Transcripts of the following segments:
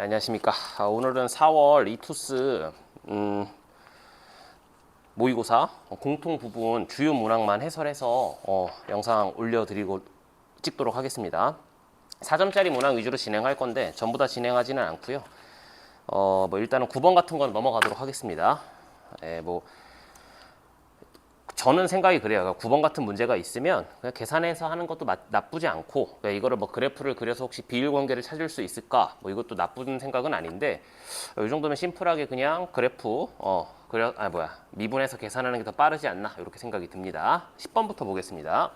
안녕하십니까. 오늘은 4월 이투스 모의고사 공통 부분 주요 문항만 해설해서 영상 올려드리고 찍도록 하겠습니다. 4점짜리 문항 위주로 진행할 건데 전부 다 진행하지는 않고요. 일단은 9번 같은 건 넘어가도록 하겠습니다. 저는 생각이 그래요. 9번 같은 문제가 있으면 그냥 계산해서 하는 것도 나쁘지 않고, 이거를 그래프를 그려서 혹시 비율 관계를 찾을 수 있을까? 이것도 나쁜 생각은 아닌데, 이 정도면 심플하게 그냥 그래프 미분해서 계산하는 게 더 빠르지 않나? 이렇게 생각이 듭니다. 10번부터 보겠습니다.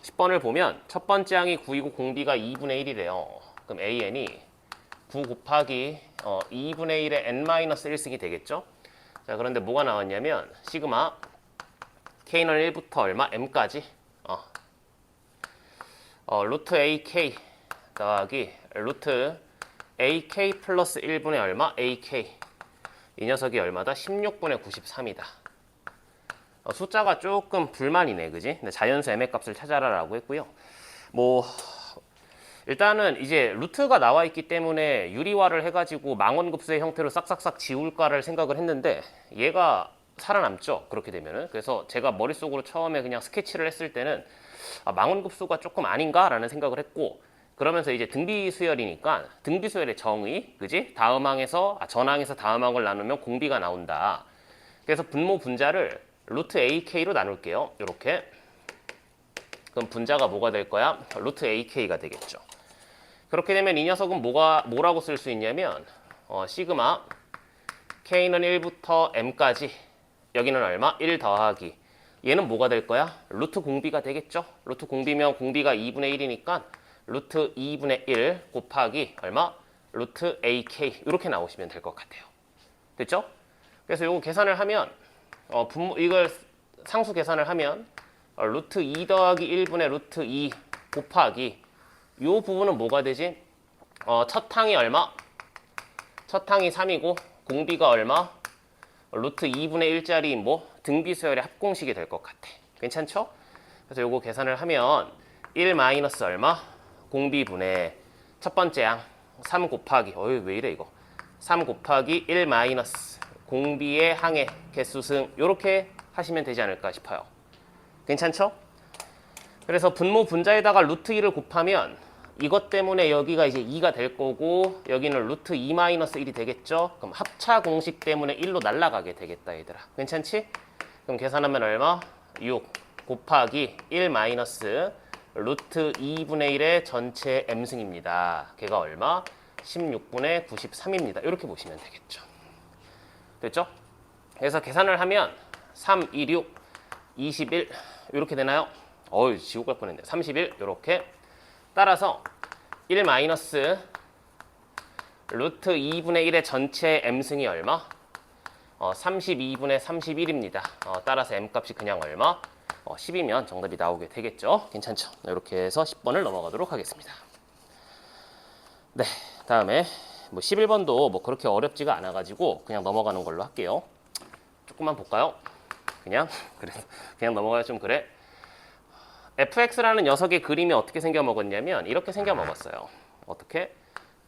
10번을 보면 첫 번째 항이 9이고 공비가 2분의 1이래요. 그럼 AN이 9 곱하기 2분의 1의 n-1승이 되겠죠? 자, 그런데 뭐가 나왔냐면 시그마 k는 1부터 얼마? m까지 루트 ak 더하기 루트 ak 플러스 1분의 얼마? ak 이 녀석이 얼마다? 16분의 93이다. 숫자가 조금 불만이네, 그지? 근데 자연수 m의 값을 찾아라라고 했고요. 일단은 이제 루트가 나와 있기 때문에 유리화를 해가지고 망원급수의 형태로 싹싹싹 지울까를 생각을 했는데 얘가 살아남죠, 그렇게 되면은. 그래서 제가 머릿속으로 처음에 그냥 스케치를 했을 때는 망원급수가 조금 아닌가라는 생각을 했고, 그러면서 이제 등비수열이니까 등비수열의 정의, 그지? 다음 항에서 전항에서 다음 항을 나누면 공비가 나온다. 그래서 분모 분자를 루트 ak로 나눌게요. 이렇게. 그럼 분자가 뭐가 될 거야? 루트 ak가 되겠죠. 그렇게 되면 이 녀석은 뭐라고 쓸 수 있냐면 시그마 k는 1부터 m까지, 여기는 얼마? 1 더하기, 얘는 뭐가 될 거야? 루트 공비가 되겠죠. 루트 공비면 공비가 2분의 1이니까 루트 2분의 1 곱하기 얼마? 루트 ak, 이렇게 나오시면 될 것 같아요. 됐죠? 그래서 이거 계산을 하면 이걸 상수 계산을 하면 루트 2 더하기 1분의 루트 2 곱하기 이 부분은 뭐가 되지? 첫 항이 얼마? 첫 항이 3이고 공비가 얼마? 루트 2분의 1짜리 등비수열의 합공식이 될 것 같아. 괜찮죠? 그래서 요거 계산을 하면 1 마이너스 얼마? 공비분의 첫 번째 항 3 곱하기 왜 이래 이거? 3 곱하기 1 마이너스 공비의 항의 개수승, 요렇게 하시면 되지 않을까 싶어요. 괜찮죠? 그래서 분모 분자에다가 루트 2를 곱하면 이것 때문에 여기가 이제 2가 될 거고, 여기는 루트 2-1이 되겠죠? 그럼 합차 공식 때문에 1로 날아가게 되겠다, 얘들아. 괜찮지? 그럼 계산하면 얼마? 6 곱하기 1 마이너스 루트 2분의 1의 전체 m승입니다. 걔가 얼마? 16분의 93입니다. 이렇게 보시면 되겠죠. 됐죠? 그래서 계산을 하면 3, 2, 6, 21 이렇게 되나요? 지옥 갈 뻔했네. 31 이렇게. 따라서 1 마이너스 루트 2분의 1의 전체 m승이 얼마? 32분의 31입니다. 따라서 m값이 그냥 얼마? 10이면 정답이 나오게 되겠죠. 괜찮죠? 이렇게 해서 10번을 넘어가도록 하겠습니다. 네, 다음에 11번도 그렇게 어렵지가 않아가지고 그냥 넘어가는 걸로 할게요. 조금만 볼까요? 그냥 넘어가야 좀 그래. fx라는 녀석의 그림이 어떻게 생겨 먹었냐면 이렇게 생겨 먹었어요. 어떻게?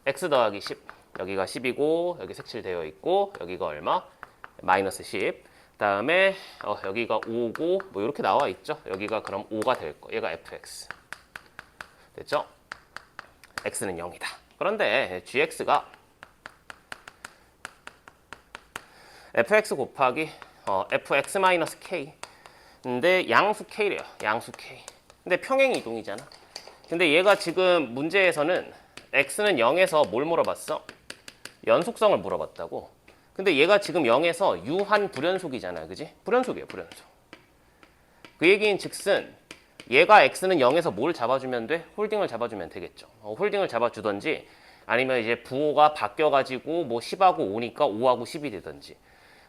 x 더하기 10, 여기가 10이고 여기 색칠되어 있고 여기가 얼마? 마이너스 10. 다음에 여기가 5고 이렇게 나와 있죠. 여기가 그럼 5가 될 거. 얘가 fx. 됐죠? x는 0이다. 그런데 gx가 fx 곱하기 fx-k, 근데 양수 k래요. 양수 k. 근데 평행 이동이잖아. 근데 얘가 지금 문제에서는 x는 0에서 뭘 물어봤어? 연속성을 물어봤다고. 근데 얘가 지금 0에서 유한 불연속이잖아, 그지? 불연속이에요, 불연속. 그 얘기인 즉슨 얘가 x는 0에서 뭘 잡아주면 돼? 홀딩을 잡아주면 되겠죠. 홀딩을 잡아주던지, 아니면 이제 부호가 바뀌어가지고 10하고 5니까 5하고 10이 되던지.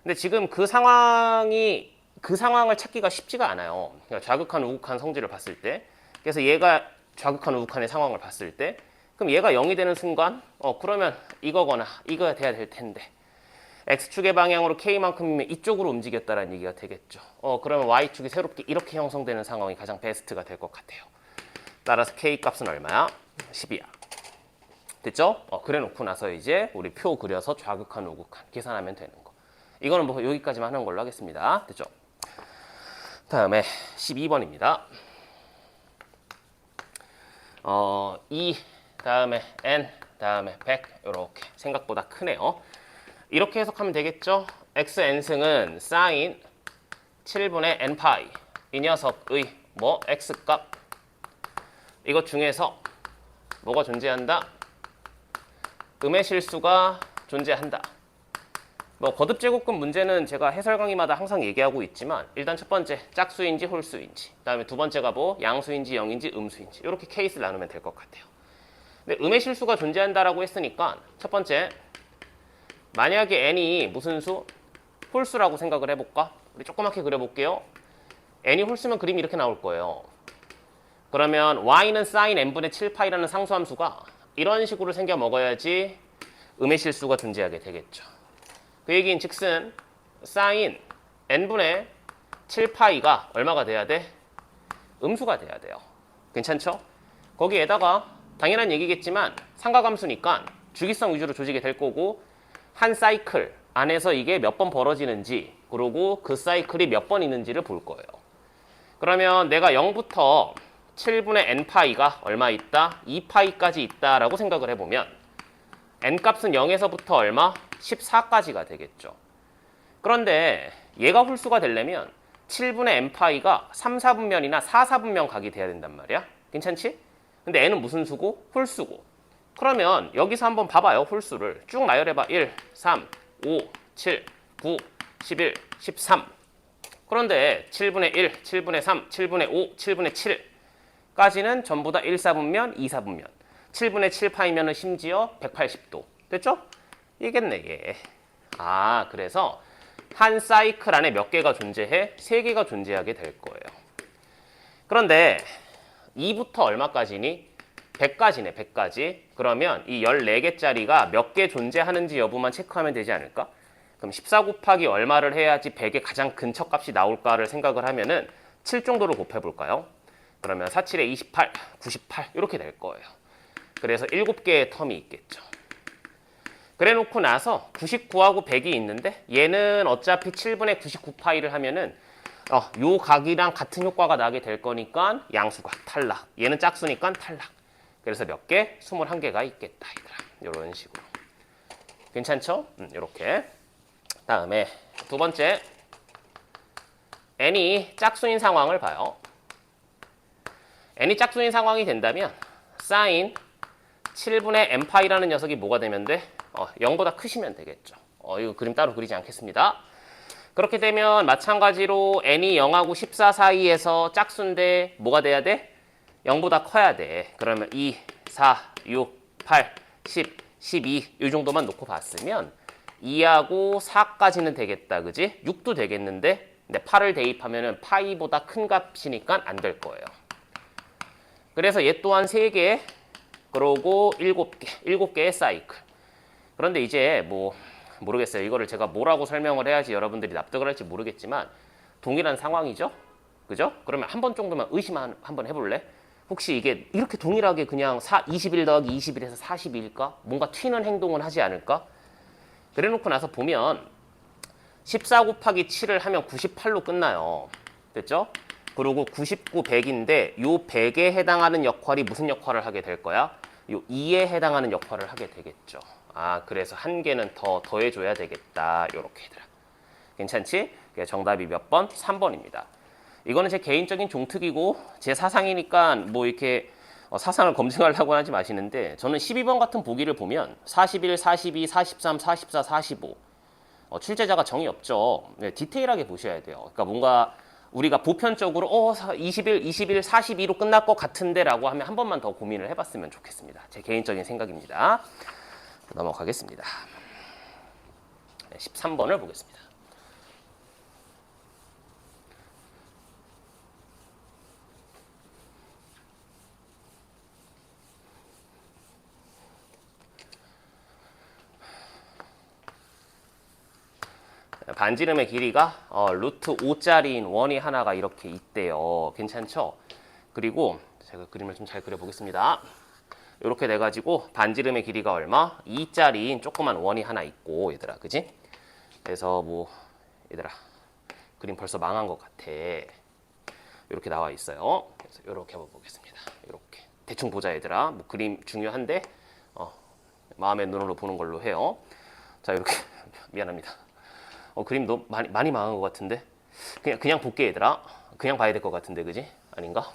근데 지금 그 상황을 찾기가 쉽지가 않아요. 그러니까 좌극한 우극한 성질을 봤을 때. 그래서 얘가 좌극한 우극한의 상황을 봤을 때, 그럼 얘가 0이 되는 순간 그러면 이거거나 이거가 돼야 될 텐데, x축의 방향으로 k만큼이면 이쪽으로 움직였다라는 얘기가 되겠죠. 그러면 y축이 새롭게 이렇게 형성되는 상황이 가장 베스트가 될 것 같아요. 따라서 k 값은 얼마야? 10이야. 됐죠? 그래 놓고 나서 이제 우리 표 그려서 좌극한 우극한 계산하면 되는 거. 이거는 뭐 여기까지만 하는 걸로 하겠습니다. 됐죠? 다음에 12번입니다. 2 다음에 n 다음에 100 이렇게 생각보다 크네요. 이렇게 해석하면 되겠죠? xn승은 sin 7분의 n파이 이 녀석의 뭐 x값 이것 중에서 뭐가 존재한다? 음의 실수가 존재한다. 뭐 거듭 제곱근 문제는 제가 해설 강의마다 항상 얘기하고 있지만 일단 첫 번째 짝수인지 홀수인지, 그다음에 두 번째가 뭐 양수인지 영인지 음수인지 이렇게 케이스를 나누면 될 것 같아요. 근데 음의 실수가 존재한다라고 했으니까 첫 번째 만약에 n이 무슨 수? 홀수라고 생각을 해볼까? 우리 조그맣게 그려볼게요. n이 홀수면 그림이 이렇게 나올 거예요. 그러면 y는 sin n분의 7파이라는 상수함수가 이런 식으로 생겨 먹어야지 음의 실수가 존재하게 되겠죠. 그 얘기인 즉슨 sin n분의 7파이가 얼마가 돼야 돼? 음수가 돼야 돼요. 괜찮죠? 거기에다가 당연한 얘기겠지만 삼각함수니까 주기성 위주로 조지게 될 거고 한 사이클 안에서 이게 몇 번 벌어지는지 그리고 그 사이클이 몇 번 있는지를 볼 거예요. 그러면 내가 0부터 7분의 n파이가 얼마 있다? 2파이까지 있다라고 생각을 해보면 n값은 0에서부터 얼마? 14까지가 되겠죠. 그런데 얘가 홀수가 되려면 7분의 n파이가 3, 4분면이나 4, 4분면 각이 돼야 된단 말이야. 괜찮지? 근데 n은 무슨 수고? 홀수고. 그러면 여기서 한번 봐봐요. 홀수를 쭉 나열해봐. 1, 3, 5, 7, 9, 11, 13. 그런데 7분의 1, 7분의 3, 7분의 5, 7분의 7까지는 전부 다 1, 4분면, 2, 4분면. 7분의 7파이면은 심지어 180도. 됐죠? 이겠네, 얘. 그래서 한 사이클 안에 몇 개가 존재해? 3개가 존재하게 될 거예요. 그런데 2부터 얼마까지니? 100까지네, 100까지. 그러면 이 14개짜리가 몇 개 존재하는지 여부만 체크하면 되지 않을까? 그럼 14 곱하기 얼마를 해야지 100의 가장 근처 값이 나올까를 생각을 하면은 7 정도를 곱해볼까요? 그러면 4, 7에 28, 98 이렇게 될 거예요. 그래서 7개의 텀이 있겠죠. 그래 놓고 나서 99하고 100이 있는데 얘는 어차피 7분의 99파이를 하면은 요 각이랑 같은 효과가 나게 될 거니까 양수각 탈락. 얘는 짝수니까 탈락. 그래서 몇 개? 21개가 있겠다. 이런 식으로. 괜찮죠? 이렇게. 다음에 두 번째 n이 짝수인 상황을 봐요. n이 짝수인 상황이 된다면 sin 7분의 n파이라는 녀석이 뭐가 되면 돼? 0보다 크시면 되겠죠. 이거 그림 따로 그리지 않겠습니다. 그렇게 되면 마찬가지로 n이 0하고 14 사이에서 짝수인데 뭐가 돼야 돼? 0보다 커야 돼. 그러면 2, 4, 6, 8, 10, 12 이 정도만 놓고 봤으면 2하고 4까지는 되겠다. 그지? 6도 되겠는데 근데 8을 대입하면 파이보다 큰 값이니까 안 될 거예요. 그래서 얘 또한 3개 그러고 7개의 사이클. 그런데 이제 뭐 모르겠어요. 이거를 제가 뭐라고 설명을 해야지 여러분들이 납득을 할지 모르겠지만 동일한 상황이죠? 그죠? 그러면 한 번 정도만 의심 한번 해볼래? 혹시 이게 이렇게 동일하게 그냥 21 더하기 21에서 42일까? 뭔가 튀는 행동을 하지 않을까? 그래 놓고 나서 보면 14 곱하기 7을 하면 98로 끝나요. 됐죠? 그리고 99, 100인데 요 100에 해당하는 역할이 무슨 역할을 하게 될 거야? 요 2에 해당하는 역할을 하게 되겠죠. 그래서 한 개는 더 더해줘야 되겠다. 요렇게 얘들아. 괜찮지? 정답이 몇 번? 3번입니다. 이거는 제 개인적인 종특이고 제 사상이니까 뭐 이렇게 사상을 검증하려고 하지 마시는데 저는 12번 같은 보기를 보면 41, 42, 43, 44, 45 출제자가 정이 없죠. 네, 디테일하게 보셔야 돼요. 그러니까 뭔가 우리가 보편적으로 21, 21, 42로 끝날 것 같은데 라고 하면 한 번만 더 고민을 해봤으면 좋겠습니다. 제 개인적인 생각입니다. 넘어가겠습니다. 13번을 보겠습니다. 반지름의 길이가 루트 5짜리인 원이 하나가 이렇게 있대요. 괜찮죠? 그리고 제가 그림을 좀 잘 그려보겠습니다. 이렇게 돼가지고 반지름의 길이가 얼마? 2짜리인 조그만 원이 하나 있고 얘들아, 그지? 그래서 뭐 얘들아 그림 벌써 망한 것 같아. 이렇게 나와 있어요. 그래서 이렇게 한번 보겠습니다. 이렇게 대충 보자 얘들아. 뭐 그림 중요한데 마음의 눈으로 보는 걸로 해요. 자 이렇게 미안합니다. 그림 너무 많이 망한 것 같은데 그냥 볼게 얘들아. 그냥 봐야 될 것 같은데 그지? 아닌가?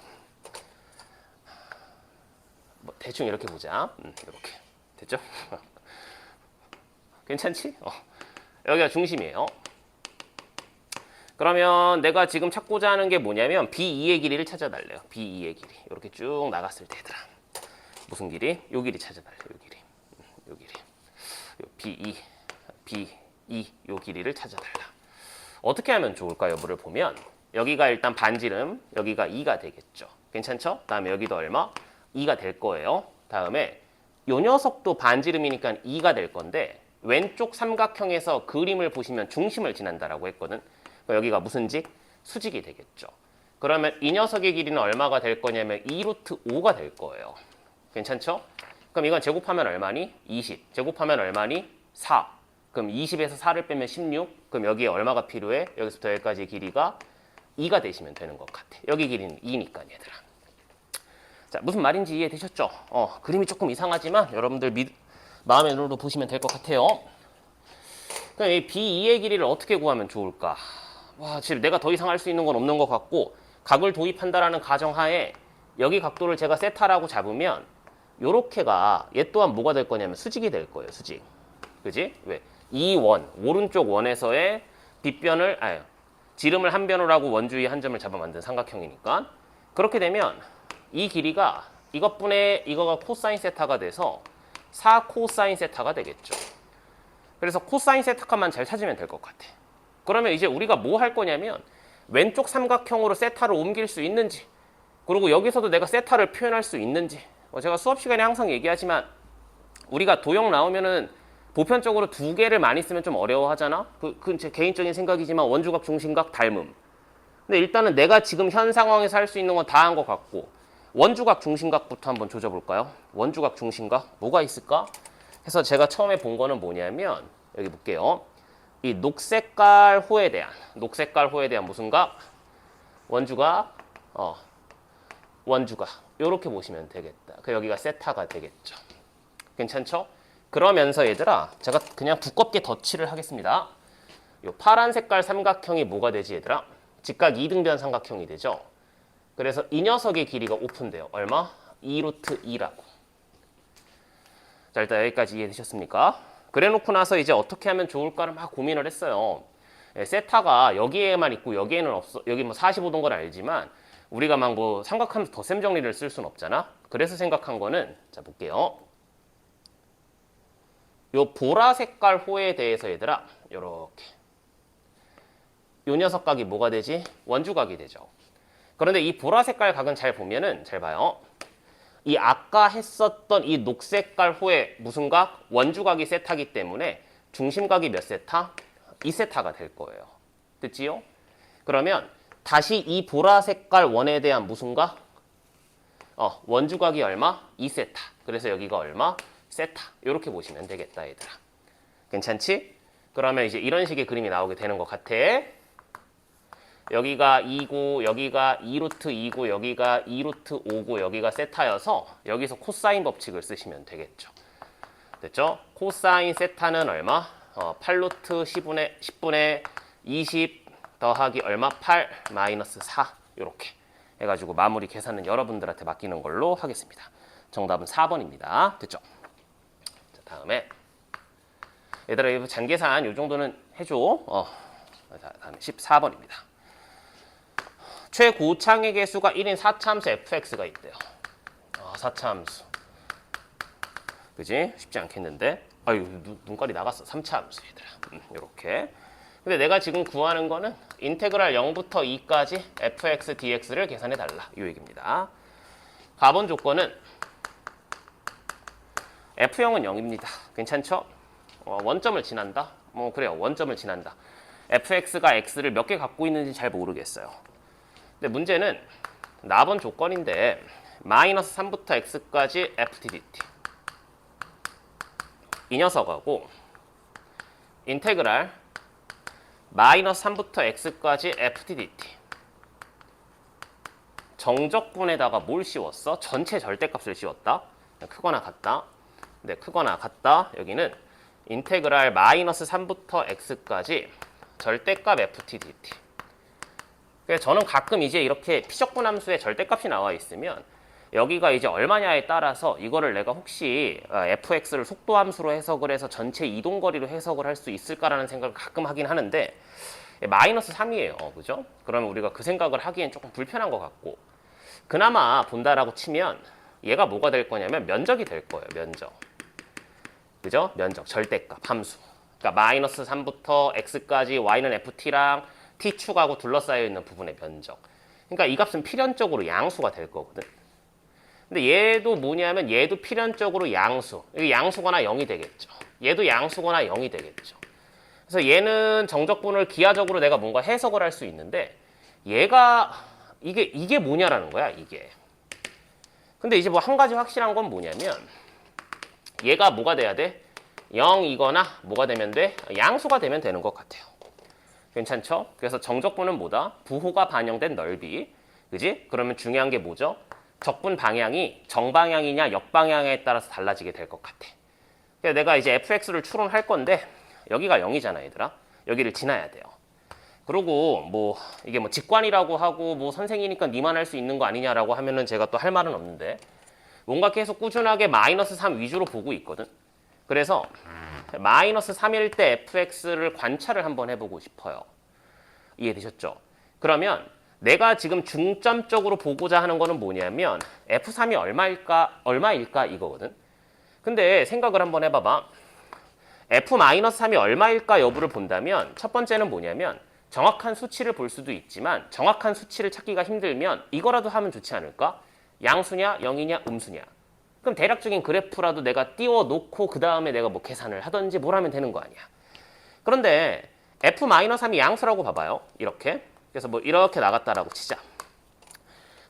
뭐 대충 이렇게 보자. 이렇게 됐죠? 괜찮지? 여기가 중심이에요. 그러면 내가 지금 찾고자 하는 게 뭐냐면 B2의 길이를 찾아달래요. B2의 길이 이렇게 쭉 나갔을 때 얘들아 무슨 길이? 요 길이 찾아달래요. 요 길이 요 길이 요 B2 요 길이를 찾아달라. 어떻게 하면 좋을까 여부를 보면 여기가 일단 반지름 여기가 2가 되겠죠. 괜찮죠? 다음에 여기도 얼마? 2가 될 거예요. 다음에 요 녀석도 반지름이니까 2가 될 건데 왼쪽 삼각형에서 그림을 보시면 중심을 지난다라고 했거든. 여기가 무슨 직? 수직이 되겠죠. 그러면 이 녀석의 길이는 얼마가 될 거냐면 2루트 5가 될 거예요. 괜찮죠? 그럼 이건 제곱하면 얼마니? 20. 제곱하면 얼마니? 4. 그럼 20에서 4를 빼면 16. 그럼 여기에 얼마가 필요해? 여기서부터 여기까지 길이가 2가 되시면 되는 것 같아. 여기 길이는 2니까 얘들아. 자, 무슨 말인지 이해되셨죠? 그림이 조금 이상하지만 여러분들 마음의 눈으로 보시면 될 것 같아요. 그럼 이 B2의 길이를 어떻게 구하면 좋을까? 와, 지금 내가 더 이상 할 수 있는 건 없는 것 같고 각을 도입한다라는 가정하에 여기 각도를 제가 세타라고 잡으면 요렇게가 얘 또한 뭐가 될 거냐면 수직이 될 거예요. 수직. 그지? 왜? 이 원, 오른쪽 원에서의 지름을 한 변으로 하고 원주위 한 점을 잡아 만든 삼각형이니까 그렇게 되면 이 길이가 이것분의 이거가 코사인 세타가 돼서 4 코사인 세타가 되겠죠. 그래서 코사인 세타값만 잘 찾으면 될 것 같아. 그러면 이제 우리가 뭐 할 거냐면 왼쪽 삼각형으로 세타를 옮길 수 있는지 그리고 여기서도 내가 세타를 표현할 수 있는지 제가 수업 시간에 항상 얘기하지만 우리가 도형 나오면은 보편적으로 두 개를 많이 쓰면 좀 어려워하잖아. 그건 제 개인적인 생각이지만 원주각, 중심각, 닮음. 근데 일단은 내가 지금 현 상황에서 할 수 있는 건 다 한 것 같고 원주각, 중심각부터 한번 조져볼까요? 원주각, 중심각 뭐가 있을까? 해서 제가 처음에 본 거는 뭐냐면 여기 볼게요. 이 녹색깔 호에 대한 무슨 각? 원주각, 원주각 이렇게 보시면 되겠다. 그 여기가 세타가 되겠죠. 괜찮죠? 그러면서 얘들아 제가 그냥 두껍게 덧칠을 하겠습니다. 요 파란 색깔 삼각형이 뭐가 되지 얘들아? 직각 2등변 삼각형이 되죠. 그래서 이 녀석의 길이가 오픈돼요. 얼마? 2루트 2라고. 자 일단 여기까지 이해되셨습니까? 그래놓고 나서 이제 어떻게 하면 좋을까를 막 고민을 했어요. 세타가 여기에만 있고 여기에는 없어. 여기 뭐 45도인 건 알지만 우리가 막 뭐 삼각하면서 덧셈 정리를 쓸 수는 없잖아. 그래서 생각한 거는 자 볼게요. 요 보라 색깔 호에 대해서 얘들아 요렇게 요 녀석 각이 뭐가 되지? 원주각이 되죠. 그런데 이 보라 색깔 각은 잘 보면은 잘 봐요. 이 아까 했었던 이 녹색깔 호의 무슨 각? 원주각이 세타기 때문에 중심각이 몇 세타? 2세타가 될 거예요. 됐지요? 그러면 다시 이 보라 색깔 원에 대한 무슨 각? 원주각이 얼마? 2세타. 그래서 여기가 얼마? 세타. 이렇게 보시면 되겠다 얘들아. 괜찮지? 그러면 이제 이런 식의 그림이 나오게 되는 것 같아. 여기가 2고 여기가 2루트 2고 여기가 2루트 5고 여기가 세타여서 여기서 코사인 법칙을 쓰시면 되겠죠. 됐죠? 코사인 세타는 얼마? 8루트 10분의 20 더하기 얼마? 8 마이너스 4 이렇게 해가지고 마무리 계산은 여러분들한테 맡기는 걸로 하겠습니다. 정답은 4번입니다. 됐죠? 자, 다음에 얘들아 이거 잔계산 이 정도는 해줘. 자, 다음에 14번입니다. 최고창의 개수가 1인 4차함수 fx가 있대요. 4차함수. 그지? 쉽지 않겠는데? 아유, 눈깔이 나갔어. 3차함수 얘들아. 요렇게. 근데 내가 지금 구하는 거는 인테그랄 0부터 2까지 fx dx를 계산해 달라. 이 얘기입니다. 가본 조건은 f형은 0입니다. 괜찮죠? 원점을 지난다? 그래요. 원점을 지난다. fx가 x를 몇 개 갖고 있는지 잘 모르겠어요. 근데 문제는 나번 조건인데 마이너스 3부터 x까지 ftdt 이 녀석하고 인테그랄 마이너스 3부터 x까지 ftdt 정적분에다가 뭘 씌웠어? 전체 절대값을 씌웠다. 크거나 같다. 네, 크거나 같다. 여기는 인테그랄 마이너스 3부터 x까지 절대값 ftdt. 그래서 저는 가끔 이제 이렇게 피적분 함수에 절대값이 나와 있으면 여기가 이제 얼마냐에 따라서 이거를 내가 혹시 fx를 속도 함수로 해석을 해서 전체 이동거리로 해석을 할 수 있을까라는 생각을 가끔 하긴 하는데 마이너스 3이에요. 그죠? 그러면 우리가 그 생각을 하기엔 조금 불편한 것 같고 그나마 본다라고 치면 얘가 뭐가 될 거냐면 면적이 될 거예요. 면적. 그죠? 면적, 절대값, 함수. 그러니까 마이너스 3부터 x까지 y는 ft랑 t축하고 둘러싸여 있는 부분의 면적. 그러니까 이 값은 필연적으로 양수가 될 거거든. 근데 얘도 뭐냐면 얘도 필연적으로 양수. 이게 양수거나 0이 되겠죠. 얘도 양수거나 0이 되겠죠. 그래서 얘는 정적분을 기하적으로 내가 뭔가 해석을 할 수 있는데 얘가 이게 뭐냐라는 거야, 이게. 근데 이제 뭐 한 가지 확실한 건 뭐냐면 얘가 뭐가 돼야 돼? 0이거나 뭐가 되면 돼? 양수가 되면 되는 것 같아요. 괜찮죠? 그래서 정적분은 뭐다? 부호가 반영된 넓이. 그지? 그러면 중요한 게 뭐죠? 적분 방향이 정방향이냐 역방향에 따라서 달라지게 될 것 같아. 그래서 내가 이제 fx를 추론할 건데 여기가 0이잖아, 얘들아. 여기를 지나야 돼요. 그리고 뭐 이게 뭐 직관이라고 하고 뭐 선생이니까 니만 할 수 있는 거 아니냐라고 하면은 제가 또 할 말은 없는데 뭔가 계속 꾸준하게 마이너스 3 위주로 보고 있거든. 그래서 마이너스 3일 때 fx를 관찰을 한번 해보고 싶어요. 이해되셨죠? 그러면 내가 지금 중점적으로 보고자 하는 거는 뭐냐면 f3이 얼마일까 이거거든. 근데 생각을 한번 해봐봐. f-3이 얼마일까 여부를 본다면 첫 번째는 뭐냐면 정확한 수치를 볼 수도 있지만 정확한 수치를 찾기가 힘들면 이거라도 하면 좋지 않을까? 양수냐, 0이냐, 음수냐. 그럼 대략적인 그래프라도 내가 띄워놓고 그 다음에 내가 뭐 계산을 하든지 뭘 하면 되는 거 아니야. 그런데 f-3이 양수라고 봐봐요. 이렇게. 그래서 뭐 이렇게 나갔다라고 치자.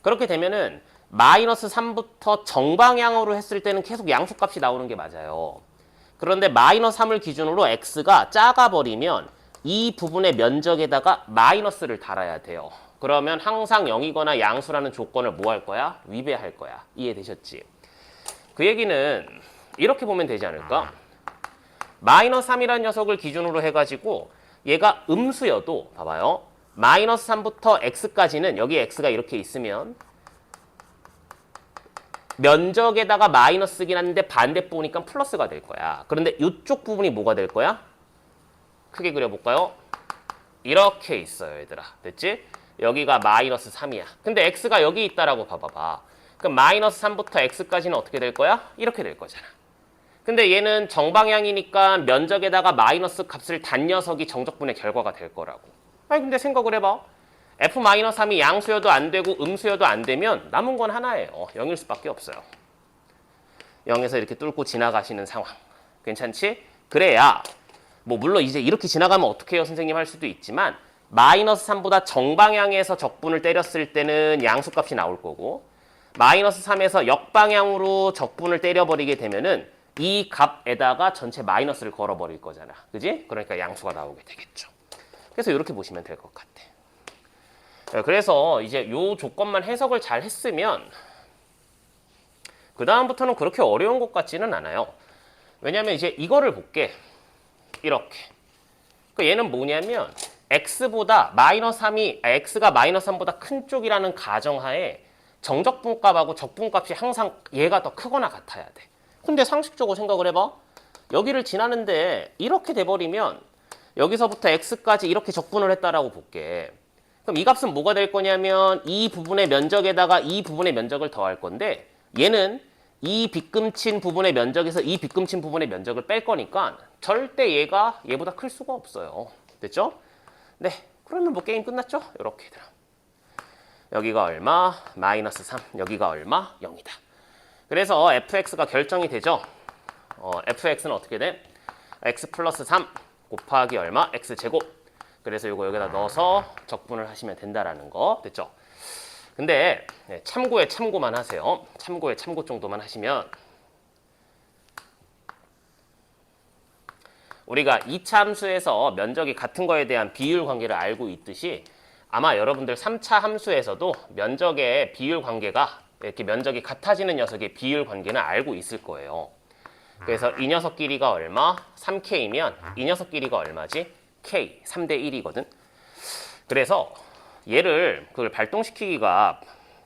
그렇게 되면은 마이너스 3부터 정방향으로 했을 때는 계속 양수값이 나오는 게 맞아요. 그런데 마이너스 3을 기준으로 x가 작아버리면 이 부분의 면적에다가 마이너스를 달아야 돼요. 그러면 항상 0이거나 양수라는 조건을 뭐 할 거야? 위배할 거야. 이해되셨지? 그 얘기는 이렇게 보면 되지 않을까? 마이너스 3이라는 녀석을 기준으로 해가지고 얘가 음수여도 봐봐요. 마이너스 3부터 x까지는 여기 x가 이렇게 있으면 면적에다가 마이너스긴 한데 반대 보니까 플러스가 될 거야. 그런데 이쪽 부분이 뭐가 될 거야? 크게 그려볼까요? 이렇게 있어요, 얘들아. 됐지? 여기가 마이너스 3이야. 근데 x가 여기 있다라고 봐봐봐. 그럼 마이너스 3부터 x까지는 어떻게 될 거야? 이렇게 될 거잖아. 근데 얘는 정방향이니까 면적에다가 마이너스 값을 단 녀석이 정적분의 결과가 될 거라고. 아니 근데 생각을 해봐. f-3이 양수여도 안 되고 음수여도 안 되면 남은 건 하나예요. 0일 수밖에 없어요. 0에서 이렇게 뚫고 지나가시는 상황. 괜찮지? 그래야 뭐 물론 이제 이렇게 지나가면 어떻게 해요 선생님 할 수도 있지만 마이너스 3보다 정방향에서 적분을 때렸을 때는 양수값이 나올 거고 마이너스 3에서 역방향으로 적분을 때려버리게 되면은 이 값에다가 전체 마이너스를 걸어버릴 거잖아. 그지? 그러니까 양수가 나오게 되겠죠. 그래서 이렇게 보시면 될 것 같아. 그래서 이제 요 조건만 해석을 잘 했으면 그 다음부터는 그렇게 어려운 것 같지는 않아요. 왜냐면 이제 이거를 볼게. 이렇게. 그러니까 얘는 뭐냐면 x보다 마이너스 3이 x가 마이너스 3보다 큰 쪽이라는 가정하에 정적분값하고 적분값이 항상 얘가 더 크거나 같아야 돼. 근데 상식적으로 생각을 해봐. 여기를 지나는데 이렇게 돼버리면 여기서부터 x까지 이렇게 적분을 했다라고 볼게. 그럼 이 값은 뭐가 될 거냐면 이 부분의 면적에다가 이 부분의 면적을 더할 건데 얘는 이 빗금친 부분의 면적에서 이 빗금친 부분의 면적을 뺄 거니까 절대 얘가 얘보다 클 수가 없어요. 됐죠? 네, 그러면 뭐 게임 끝났죠? 이렇게 얘들아. 여기가 얼마? 마이너스 3. 여기가 얼마? 0이다. 그래서 fx가 결정이 되죠? fx는 어떻게 돼? x 플러스 3 곱하기 얼마? x제곱. 그래서 이거 여기다 넣어서 적분을 하시면 된다라는 거. 됐죠? 근데 참고에 참고만 하세요. 참고에 참고 정도만 하시면 우리가 2차 함수에서 면적이 같은 거에 대한 비율 관계를 알고 있듯이 아마 여러분들 3차 함수에서도 면적의 비율 관계가 이렇게 면적이 같아지는 녀석의 비율 관계는 알고 있을 거예요. 그래서 이 녀석 길이가 얼마? 3K면 이 녀석 길이가 얼마지? K, 3대 1이거든. 그래서 얘를 그걸 발동시키기가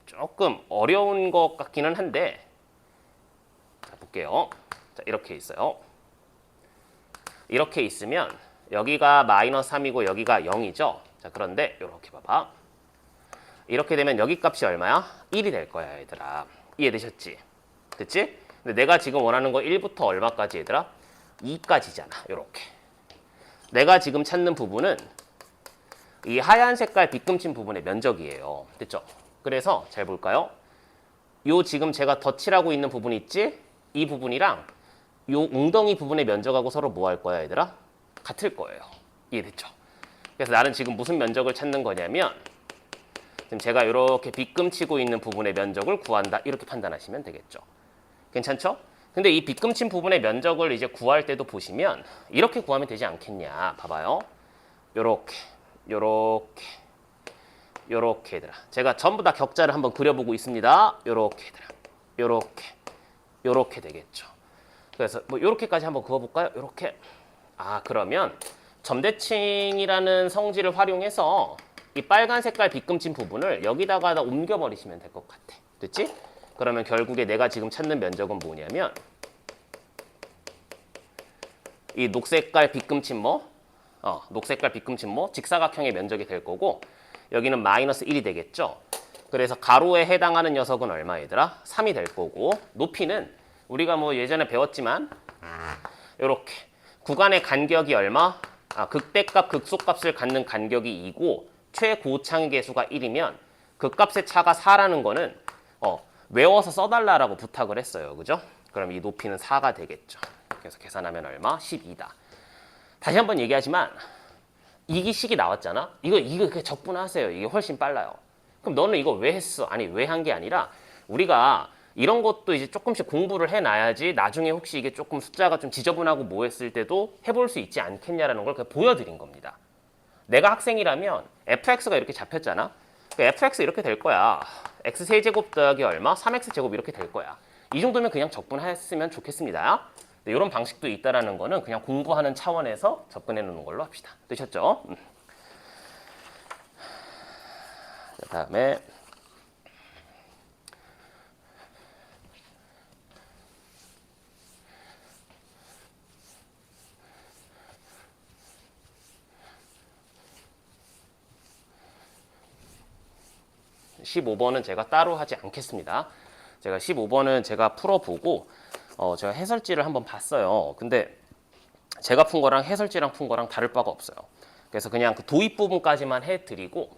조금 어려운 것 같기는 한데 자, 볼게요. 자, 이렇게 있어요. 이렇게 있으면 여기가 마이너스 3이고 여기가 0이죠. 자, 그런데 이렇게 봐봐. 이렇게 되면 여기 값이 얼마야? 1이 될 거야, 얘들아. 이해되셨지? 됐지? 근데 내가 지금 원하는 거 1부터 얼마까지, 얘들아? 2까지잖아. 이렇게. 내가 지금 찾는 부분은 이 하얀 색깔 빗금친 부분의 면적이에요. 됐죠? 그래서 잘 볼까요? 요 지금 제가 덧칠하고 있는 부분 있지? 이 부분이랑 요 웅덩이 부분의 면적하고 서로 뭐 할 거야, 얘들아? 같을 거예요. 이해됐죠? 그래서 나는 지금 무슨 면적을 찾는 거냐면 지금 제가 이렇게 빗금치고 있는 부분의 면적을 구한다. 이렇게 판단하시면 되겠죠. 괜찮죠? 근데 이 빗금친 부분의 면적을 이제 구할 때도 보시면 이렇게 구하면 되지 않겠냐. 봐봐요. 요렇게, 요렇게, 요렇게 얘들아. 제가 전부 다 격자를 한번 그려보고 있습니다. 요렇게 얘들아. 요렇게, 요렇게 되겠죠. 그래서 뭐 요렇게까지 한번 그어볼까요? 요렇게. 아, 그러면 점대칭이라는 성질을 활용해서 이 빨간 색깔 빗금친 부분을 여기다가 옮겨버리시면 될 것 같아. 됐지? 그러면 결국에 내가 지금 찾는 면적은 뭐냐면 이 녹색깔 빗금친 녹색깔 빗금친 직사각형의 면적이 될 거고 여기는 마이너스 1이 되겠죠? 그래서 가로에 해당하는 녀석은 얼마 얘들아? 3이 될 거고 높이는 우리가 뭐 예전에 배웠지만 이렇게 구간의 간격이 얼마? 극대값, 극소값을 갖는 간격이 2고 최고창의 개수가 1이면 그 값의 차가 4라는 거는 외워서 써달라고 부탁을 했어요. 그죠? 그럼 이 높이는 4가 되겠죠. 그래서 계산하면 얼마? 12다. 다시 한번 얘기하지만 이 식이 나왔잖아? 이거 그냥 적분하세요. 이게 훨씬 빨라요. 그럼 너는 이거 왜 했어? 아니, 왜 한 게 아니라 우리가 이런 것도 이제 조금씩 공부를 해놔야지 나중에 혹시 이게 조금 숫자가 좀 지저분하고 뭐 했을 때도 해볼 수 있지 않겠냐라는 걸 그냥 보여드린 겁니다. 내가 학생이라면 fx가 이렇게 잡혔잖아? fx 이렇게 될 거야. x세제곱 더하기 얼마? 3x제곱 이렇게 될 거야. 이 정도면 그냥 적분했으면 좋겠습니다. 이런 방식도 있다는 거는 그냥 공부하는 차원에서 접근해 놓는 걸로 합시다. 되셨죠? 그 다음에 15번은 제가 따로 하지 않겠습니다. 제가 15번은 제가 풀어보고 제가 해설지를 한번 봤어요. 근데 제가 푼 거랑 해설지랑 푼 거랑 다를 바가 없어요. 그래서 그냥 그 도입 부분까지만 해드리고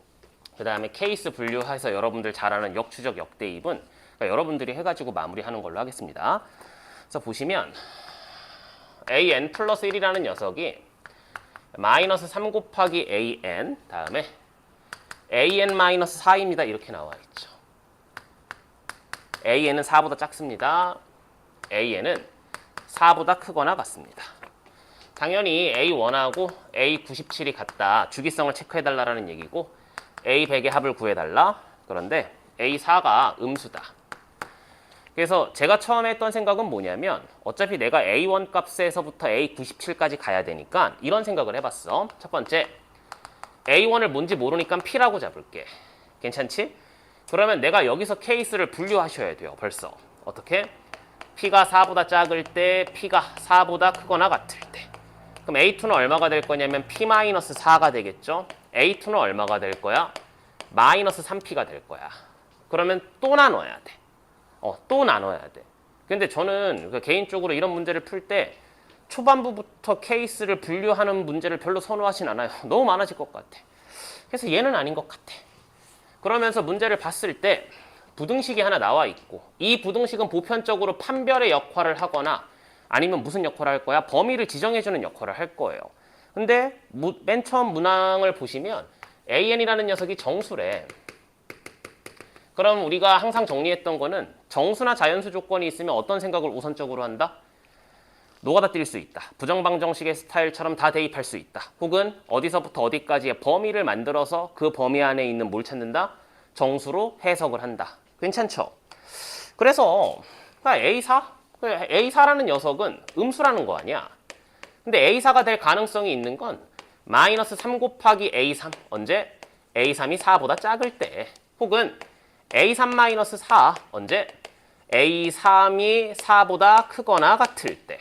그 다음에 케이스 분류해서 여러분들 잘 아는 역추적 역대입은 그러니까 여러분들이 해가지고 마무리하는 걸로 하겠습니다. 그래서 보시면 an 플러스 1이라는 녀석이 마이너스 3 곱하기 an 다음에 an-4입니다. 이렇게 나와 있죠. an은 4보다 작습니다. an은 4보다 크거나 같습니다. 당연히 A1하고 A97이 같다. 주기성을 체크해달라는 얘기고 A100의 합을 구해달라. 그런데 A4가 음수다. 그래서 제가 처음에 했던 생각은 뭐냐면 어차피 내가 A1 값에서부터 A97까지 가야 되니까 이런 생각을 해봤어. 첫 번째, A1을 뭔지 모르니까 P라고 잡을게. 괜찮지? 그러면 내가 여기서 케이스를 분류하셔야 돼요. 벌써. 어떻게? P가 4보다 작을 때, P가 4보다 크거나 같을 때. 그럼 A2는 얼마가 될 거냐면 P-4가 되겠죠? A2는 얼마가 될 거야? 마이너스 3P가 될 거야. 그러면 또 나눠야 돼. 또 나눠야 돼. 근데 저는 개인적으로 이런 문제를 풀 때 초반부부터 케이스를 분류하는 문제를 별로 선호하진 않아요. 너무 많아질 것 같아. 그래서 얘는 아닌 것 같아. 그러면서 문제를 봤을 때 부등식이 하나 나와 있고 이 부등식은 보편적으로 판별의 역할을 하거나 아니면 무슨 역할을 할 거야? 범위를 지정해주는 역할을 할 거예요. 근데 맨 처음 문항을 보시면 AN이라는 녀석이 정수래. 그럼 우리가 항상 정리했던 거는 정수나 자연수 조건이 있으면 어떤 생각을 우선적으로 한다? 노가다 뛸 수 있다. 부정방정식의 스타일처럼 다 대입할 수 있다. 혹은 어디서부터 어디까지의 범위를 만들어서 그 범위 안에 있는 뭘 찾는다? 정수로 해석을 한다. 괜찮죠? 그래서 A4? A4라는 녀석은 음수라는 거 아니야. 근데 A4가 될 가능성이 있는 건 마이너스 3 곱하기 A3 언제? A3이 4보다 작을 때 혹은 A3 마이너스 4 언제? A3이 4보다 크거나 같을 때.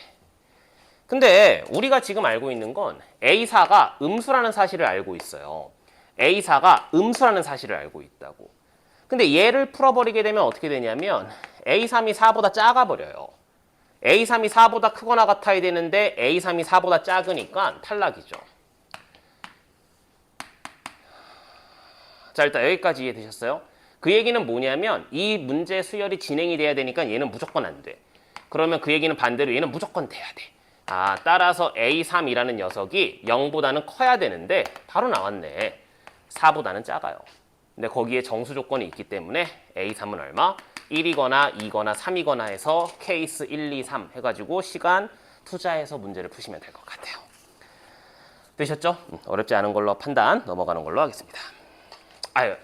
근데 우리가 지금 알고 있는 건 A4가 음수라는 사실을 알고 있어요. A4가 음수라는 사실을 알고 있다고. 근데 얘를 풀어버리게 되면 어떻게 되냐면 A3이 4보다 작아버려요. A3이 4보다 크거나 같아야 되는데 A3이 4보다 작으니까 탈락이죠. 자, 일단 여기까지 이해되셨어요? 그 얘기는 뭐냐면 이 문제 수열이 진행이 돼야 되니까 얘는 무조건 안 돼. 그러면 그 얘기는 반대로 얘는 무조건 돼야 돼. 아, 따라서 A3이라는 녀석이 0보다는 커야 되는데 바로 나왔네. 4보다는 작아요. 근데 거기에 정수 조건이 있기 때문에 A3은 얼마? 1이거나 2거나 3이거나 해서 케이스 1, 2, 3 해가지고 시간 투자해서 문제를 푸시면 될 것 같아요. 되셨죠? 어렵지 않은 걸로 판단 넘어가는 걸로 하겠습니다.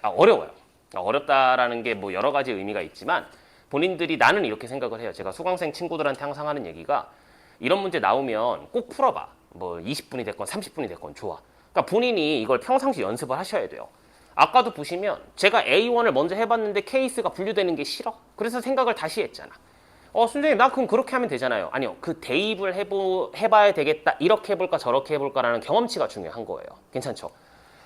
어려워요. 어렵다라는 게 뭐 여러 가지 의미가 있지만 본인들이 나는 이렇게 생각을 해요. 제가 수강생 친구들한테 항상 하는 얘기가 이런 문제 나오면 꼭 풀어봐. 뭐 20분이 됐건 30분이 됐건 좋아. 그러니까 본인이 이걸 평상시 연습을 하셔야 돼요. 아까도 보시면 제가 A1을 먼저 해봤는데 케이스가 분류되는 게 싫어. 그래서 생각을 다시 했잖아. 선생님 나 그럼 그렇게 하면 되잖아요. 아니요. 그 대입을 해봐야 되겠다. 이렇게 해볼까 저렇게 해볼까라는 경험치가 중요한 거예요. 괜찮죠?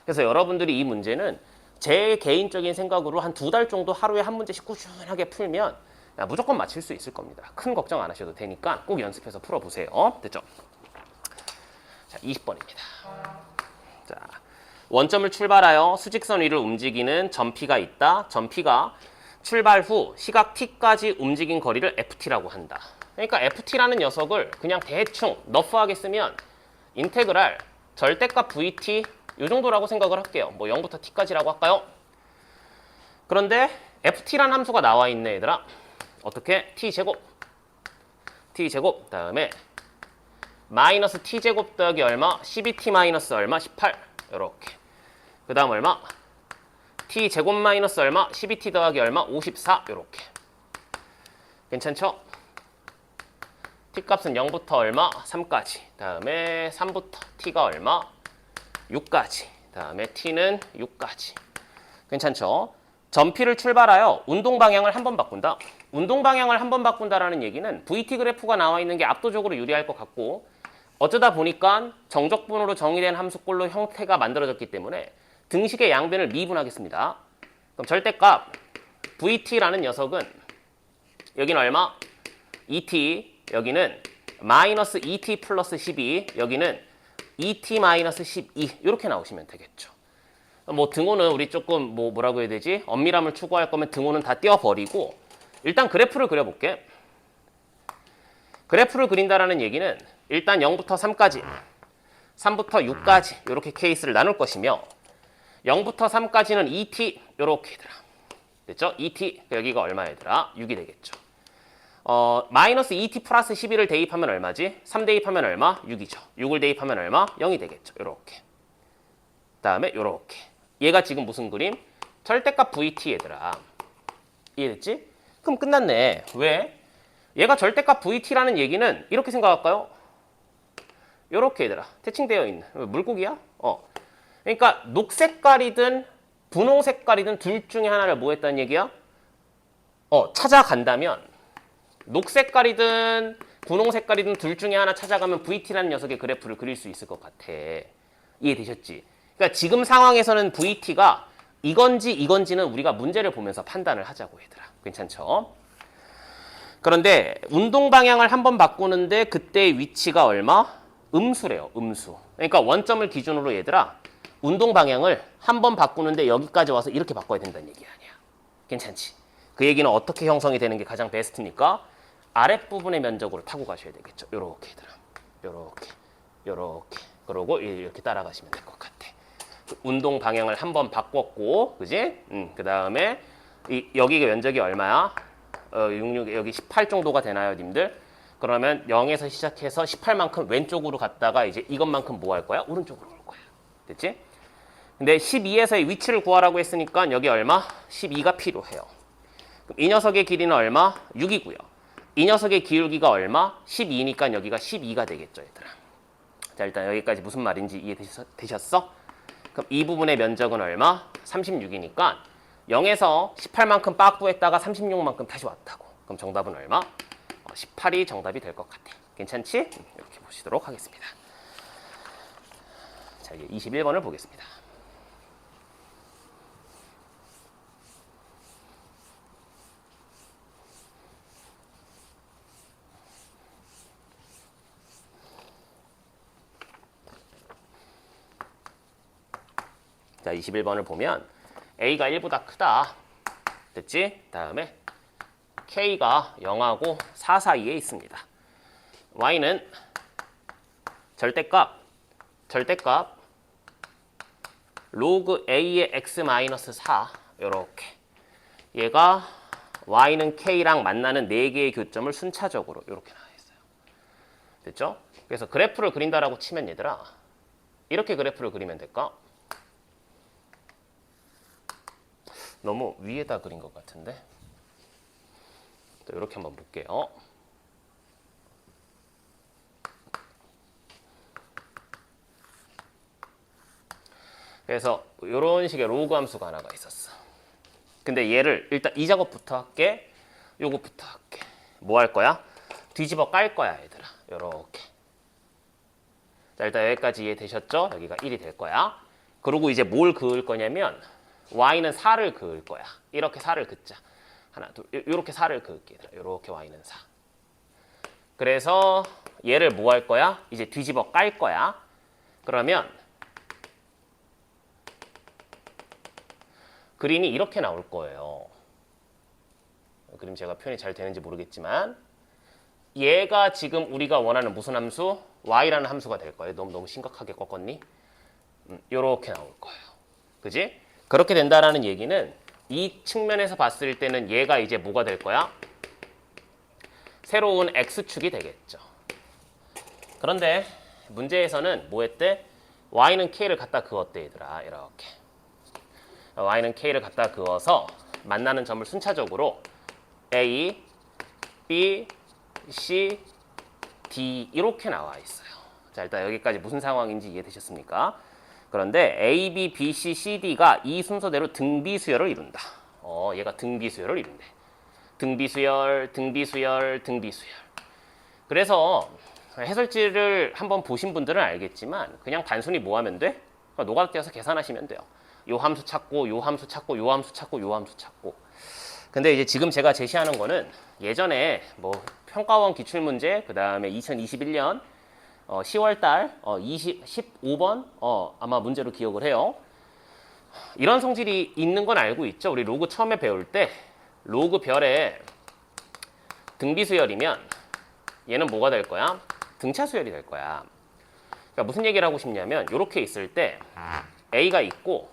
그래서 여러분들이 이 문제는 제 개인적인 생각으로 한 2달 정도 하루에 한 문제씩 꾸준하게 풀면 무조건 맞힐 수 있을 겁니다. 큰 걱정 안 하셔도 되니까 꼭 연습해서 풀어보세요. 됐죠? 자, 20번입니다. 자, 원점을 출발하여 수직선 위를 움직이는 점P가 있다. 점P가 출발 후 시각 t까지 움직인 거리를 ft라고 한다. 그러니까 ft라는 녀석을 그냥 대충 너프하게 쓰면 인테그랄 절대값 vt 이 정도라고 생각을 할게요. 뭐 0부터 t까지라고 할까요? 그런데 ft라는 함수가 나와 있네 얘들아. 어떻게? t제곱 다음에 마이너스 t제곱 더하기 얼마? 12t 마이너스 얼마? 18 이렇게. 그 다음 얼마? t제곱 마이너스 얼마? 12t 더하기 얼마? 54 이렇게. 괜찮죠? t값은 0부터 얼마? 3까지. 다음에 3부터 t가 얼마? 6까지. 다음에 t는 6까지. 괜찮죠? 점P를 출발하여 운동 방향을 한번 바꾼다. 운동 방향을 한번 바꾼다라는 얘기는 VT 그래프가 나와 있는 게 압도적으로 유리할 것 같고 어쩌다 보니까 정적분으로 정의된 함수꼴로 형태가 만들어졌기 때문에 등식의 양변을 미분하겠습니다. 그럼 절대값 VT라는 녀석은 여기는 얼마? 2T, 여기는 마이너스 2T 플러스 12, 여기는 2T 마이너스 12 이렇게 나오시면 되겠죠. 뭐 등호는 우리 조금 뭐라고 해야 되지? 엄밀함을 추구할 거면 등호는 다 떼어버리고 일단 그래프를 그려볼게. 그래프를 그린다라는 얘기는 일단 0부터 3까지, 3부터 6까지 이렇게 케이스를 나눌 것이며 0부터 3까지는 2t 이렇게 얘들아. 됐죠? 2t 여기가 얼마 얘들아? 6이 되겠죠. 마이너스 2t 플러스 11을 대입하면 얼마지? 3 대입하면 얼마? 6이죠. 6을 대입하면 얼마? 0이 되겠죠. 이렇게. 다음에 이렇게. 얘가 지금 무슨 그림? 절대값 vt 얘들아. 이해됐지? 그럼 끝났네. 왜? 얘가 절대값 vt라는 얘기는 이렇게 생각할까요? 이렇게 얘들아. 태칭되어 있는. 물고기야? 그러니까 녹색깔이든 분홍 색깔이든 둘 중에 하나를 뭐 했다는 얘기야? 찾아간다면 녹색깔이든 분홍 색깔이든 둘 중에 하나 찾아가면 VT라는 녀석의 그래프를 그릴 수 있을 것 같아. 이해되셨지? 그러니까 지금 상황에서는 VT가 이건지 이건지는 우리가 문제를 보면서 판단을 하자고 얘들아. 괜찮죠? 그런데 운동 방향을 한번 바꾸는데 그때의 위치가 얼마? 음수래요. 음수. 그러니까 원점을 기준으로 얘들아. 운동 방향을 한번 바꾸는데 여기까지 와서 이렇게 바꿔야 된다는 얘기 아니야. 괜찮지? 그 얘기는 어떻게 형성이 되는 게 가장 베스트입니까? 아랫부분의 면적으로 타고 가셔야 되겠죠. 요렇게 얘들아. 요렇게. 그러고 이렇게 따라가시면 될 것 같아. 운동 방향을 한번 바꿨고, 그지? 그 다음에 여기가 면적이 얼마야? 66, 여기 18 정도가 되나요, 님들? 그러면 0에서 시작해서 18만큼 왼쪽으로 갔다가 이제 이것만큼 뭐 할 거야? 오른쪽으로 올 거야. 됐지? 근데 12에서의 위치를 구하라고 했으니까 여기 얼마? 12가 필요해요. 그럼 이 녀석의 길이는 얼마? 6이고요. 이 녀석의 기울기가 얼마? 12니까 여기가 12가 되겠죠, 얘들아. 자, 일단 여기까지 무슨 말인지 이해되셨어? 그럼 이 부분의 면적은 얼마? 36이니까 0에서 18만큼 빠꾸했다가 36만큼 다시 왔다고. 그럼 정답은 얼마? 18이 정답이 될 것 같아. 괜찮지? 이렇게 보시도록 하겠습니다. 자, 이제 21번을 보겠습니다. 자, 21번을 보면 A가 1보다 크다. 됐지? 다음에 K가 0하고 4 사이에 있습니다. Y는 절대값 로그 A의 X 마이너스 4 요렇게 얘가 Y는 K랑 만나는 4개의 교점을 순차적으로 이렇게 나와 있어요. 됐죠? 그래서 그래프를 그린다라고 치면 얘들아 이렇게 그래프를 그리면 될까? 너무 위에다 그린 것 같은데 또 이렇게 한번 볼게요. 그래서 이런 식의 로그 함수가 하나가 있었어. 근데 얘를 일단 이 작업부터 할게. 요거부터 할게. 뭐 할 거야? 뒤집어 깔 거야, 얘들아. 요렇게. 자, 일단 여기까지 이해되셨죠? 여기가 1이 될 거야. 그리고 이제 뭘 그을 거냐면 y는 4를 그을 거야. 이렇게 4를 긋자. 하나, 둘, 요렇게 4를 그을게, 얘들아. 요렇게 y는 4. 그래서 얘를 뭐 할 거야? 이제 뒤집어 깔 거야. 그러면 그림이 이렇게 나올 거예요. 그림 제가 표현이 잘 되는지 모르겠지만 얘가 지금 우리가 원하는 무슨 함수? y라는 함수가 될 거예요. 너무 심각하게 꺾었니? 이렇게 나올 거예요. 그지? 그렇게 된다라는 얘기는 이 측면에서 봤을 때는 얘가 이제 뭐가 될 거야? 새로운 x축이 되겠죠. 그런데 문제에서는 뭐 했대? y는 k를 갖다 그었대, 얘들아. 이렇게. y는 k를 갖다 그어서 만나는 점을 순차적으로 a, b, c, d 이렇게 나와 있어요. 자, 일단 여기까지 무슨 상황인지 이해되셨습니까? 그런데 a, b, b, c, c, d가 이 순서대로 등비수열을 이룬다. 얘가 등비수열을 이룬대. 등비수열, 등비수열, 등비수열. 그래서 해설지를 한번 보신 분들은 알겠지만 그냥 단순히 뭐 하면 돼? 그러니까 노가다 떼어서 계산하시면 돼요. 요 함수 찾고 요 함수 찾고 요 함수 찾고 요 함수 찾고. 근데 이제 지금 제가 제시하는 거는 예전에 뭐 평가원 기출문제 그다음에 2021년 10월 달 15번 아마 문제로 기억을 해요. 이런 성질이 있는 건 알고 있죠. 우리 로그 처음에 배울 때 로그 별에 등비수열이면 얘는 뭐가 될 거야? 등차수열이 될 거야. 그러니까 무슨 얘기를 하고 싶냐면 이렇게 있을 때 A가 있고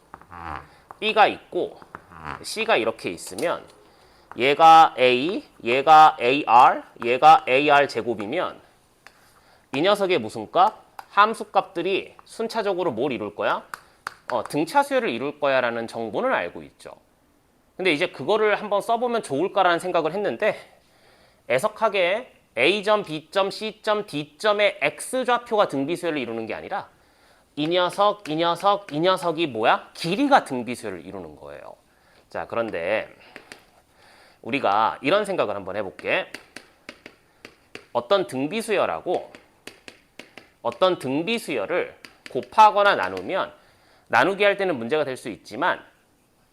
B가 있고 C가 이렇게 있으면 얘가 A, 얘가 AR, 얘가 AR 제곱이면 이 녀석의 무슨 값? 함수값들이 순차적으로 뭘 이룰 거야? 등차수열을 이룰 거야 라는 정보는 알고 있죠. 근데 이제 그거를 한번 써보면 좋을까라는 생각을 했는데 애석하게 A점, B점, C점, D점의 X좌표가 등비수열을 이루는 게 아니라 이 녀석, 이 녀석, 이 녀석이 뭐야? 길이가 등비수열을 이루는 거예요. 자, 그런데 우리가 이런 생각을 한번 해볼게. 어떤 등비수열하고 어떤 등비수열을 곱하거나 나누면 나누기 할 때는 문제가 될 수 있지만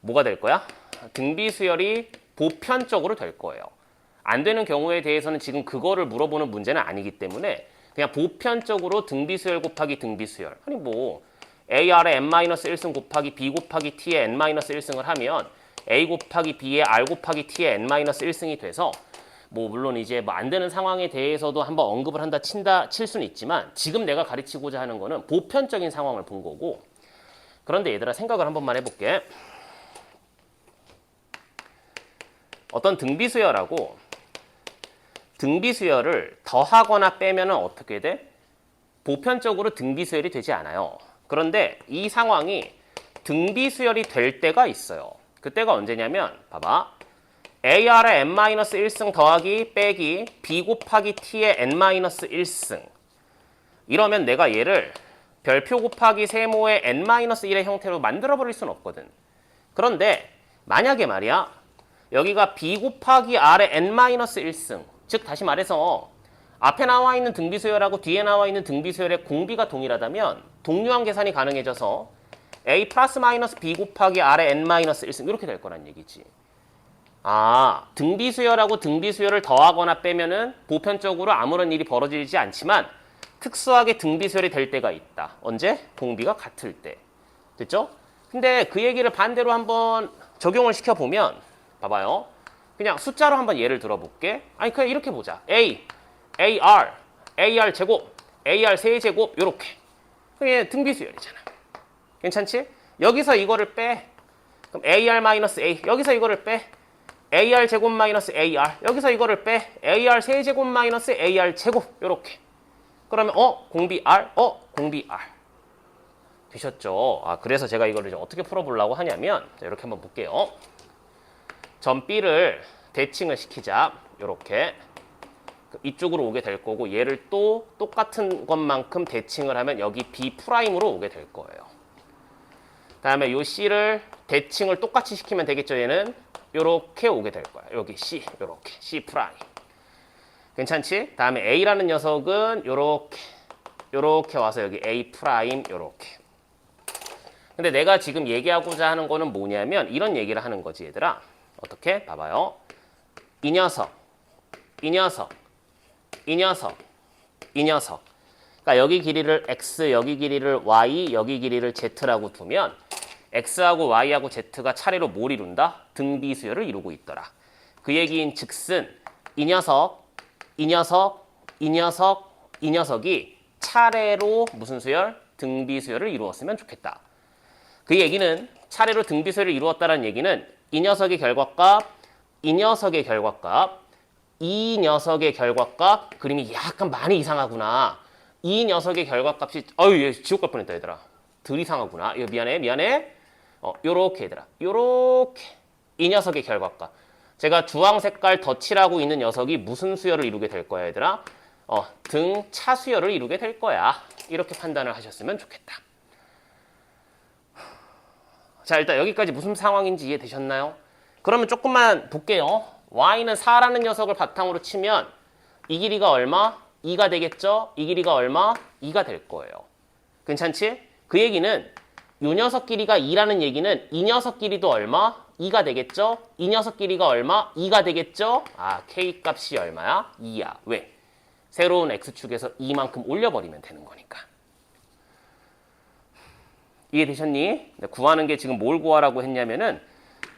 뭐가 될 거야? 등비수열이 보편적으로 될 거예요. 안 되는 경우에 대해서는 지금 그거를 물어보는 문제는 아니기 때문에 그냥 보편적으로 등비수열 곱하기 등비수열. 아니 뭐 AR의 n-1승 곱하기 B 곱하기 T의 n-1승을 하면 A 곱하기 B의 R 곱하기 T의 n-1승이 돼서 뭐 물론 이제 뭐 안 되는 상황에 대해서도 한번 언급을 한다 칠 수는 있지만 지금 내가 가르치고자 하는 거는 보편적인 상황을 본 거고. 그런데 얘들아 생각을 한 번만 해볼게. 어떤 등비수열하고 등비수열을 더하거나 빼면 어떻게 돼? 보편적으로 등비수열이 되지 않아요. 그런데 이 상황이 등비수열이 될 때가 있어요. 그때가 언제냐면 봐봐. AR의 n-1승 더하기 빼기 B 곱하기 T의 n-1승. 이러면 내가 얘를 별표 곱하기 세모의 n-1의 형태로 만들어버릴 수는 없거든. 그런데 만약에 말이야. 여기가 B 곱하기 R의 n-1승. 즉 다시 말해서 앞에 나와 있는 등비수열하고 뒤에 나와 있는 등비수열의 공비가 동일하다면 동류한 계산이 가능해져서 A 플러스 마이너스 B 곱하기 R의 n-1승 이렇게 될 거란 얘기지. 아, 등비수열하고 등비수열을 더하거나 빼면은 보편적으로 아무런 일이 벌어지지 않지만 특수하게 등비수열이 될 때가 있다. 언제? 공비가 같을 때. 됐죠? 근데 그 얘기를 반대로 한번 적용을 시켜보면 봐봐요. 그냥 숫자로 한번 예를 들어볼게. 아니 그냥 이렇게 보자. A, AR, AR 제곱, AR 세제곱 요렇게. 그게 등비수열이잖아. 괜찮지? 여기서 이거를 빼. 그럼 AR-A. 여기서 이거를 빼. AR 제곱 마이너스 AR. 여기서 이거를 빼. AR 세제곱 마이너스 AR 제곱 요렇게. 그러면 공비 R, 공비 R. 되셨죠? 아, 그래서 제가 이거를 어떻게 풀어보려고 하냐면 자, 이렇게 한번 볼게요. 점 B를 대칭을 시키자. 요렇게. 이쪽으로 오게 될 거고 얘를 또 똑같은 것만큼 대칭을 하면 여기 B'으로 오게 될 거예요. 다음에 요 C를 대칭을 똑같이 시키면 되겠죠. 얘는 요렇게 오게 될 거야. 여기 C, 요렇게 C'. 괜찮지? 다음에 A라는 녀석은 요렇게 와서 여기 A' 요렇게. 근데 내가 지금 얘기하고자 하는 거는 뭐냐면 이런 얘기를 하는 거지 얘들아. 어떻게? 봐봐요. 이 녀석. 그러니까 여기 길이를 X, 여기 길이를 Y, 여기 길이를 Z라고 두면 X하고 Y하고 Z가 차례로 뭘 이룬다? 등비수열을 이루고 있더라. 그 얘기인 즉슨 이 녀석이 차례로 무슨 수열? 등비수열을 이루었으면 좋겠다. 그 얘기는 차례로 등비수열을 이루었다는 얘기는 이 녀석의 결과값, 이 녀석의 결과값 그림이 약간 많이 이상하구나. 이 녀석의 결과값이 얘 지옥 갈 뻔했다 얘들아. 덜 이상하구나. 이거 미안해. 요렇게 얘들아. 요렇게 이 녀석의 결과값. 제가 주황 색깔 덧칠하고 있는 녀석이 무슨 수열을 이루게 될 거야 얘들아? 등 차수열을 이루게 될 거야. 이렇게 판단을 하셨으면 좋겠다. 자, 일단 여기까지 무슨 상황인지 이해되셨나요? 그러면 조금만 볼게요. y는 4라는 녀석을 바탕으로 치면 이 길이가 얼마? 2가 되겠죠? 이 길이가 얼마? 2가 될 거예요. 괜찮지? 그 얘기는 이 녀석 길이가 2라는 얘기는 이 녀석 길이도 얼마? 2가 되겠죠? 이 녀석 길이가 얼마? 2가 되겠죠? 아, k 값이 얼마야? 2야. 왜? 새로운 x축에서 2만큼 올려버리면 되는 거니까. 이해되셨니? 구하는 게 지금 뭘 구하라고 했냐면은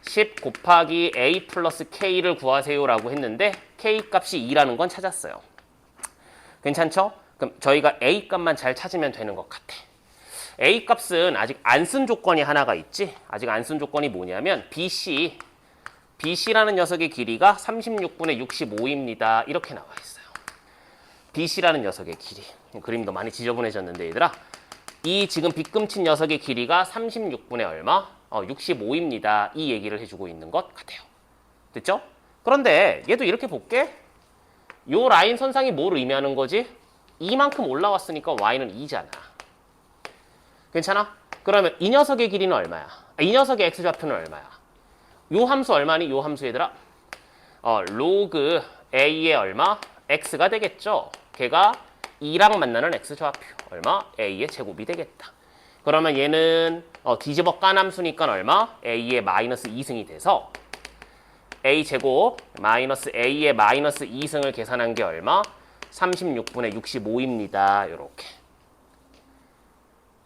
10 곱하기 a 플러스 k를 구하세요라고 했는데 k 값이 2라는 건 찾았어요. 괜찮죠? 그럼 저희가 a 값만 잘 찾으면 되는 것 같아. a 값은 아직 안 쓴 조건이 하나가 있지. 아직 안 쓴 조건이 뭐냐면 BC라는 녀석의 길이가 36분의 65입니다. 이렇게 나와 있어요. BC라는 녀석의 길이. 그림도 많이 지저분해졌는데 얘들아. 이 지금 빗금친 녀석의 길이가 36분의 얼마? 65입니다. 이 얘기를 해주고 있는 것 같아요. 됐죠? 그런데 얘도 이렇게 볼게. 요 라인 선상이 뭘 의미하는 거지? 이만큼 올라왔으니까 y는 2잖아. 괜찮아? 그러면 이 녀석의 길이는 얼마야? 이 녀석의 x좌표는 얼마야? 요 함수 얼마니? 요 함수 얘들아? 로그 a의 얼마? x가 되겠죠? 걔가 2랑 만나는 x좌표 얼마? a의 제곱이 되겠다. 그러면 얘는 뒤집어 깐 함수니까 얼마? a의 마이너스 2승이 돼서 a 제곱 마이너스 a의 마이너스 2승을 계산한 게 얼마? 36분의 65입니다. 요렇게.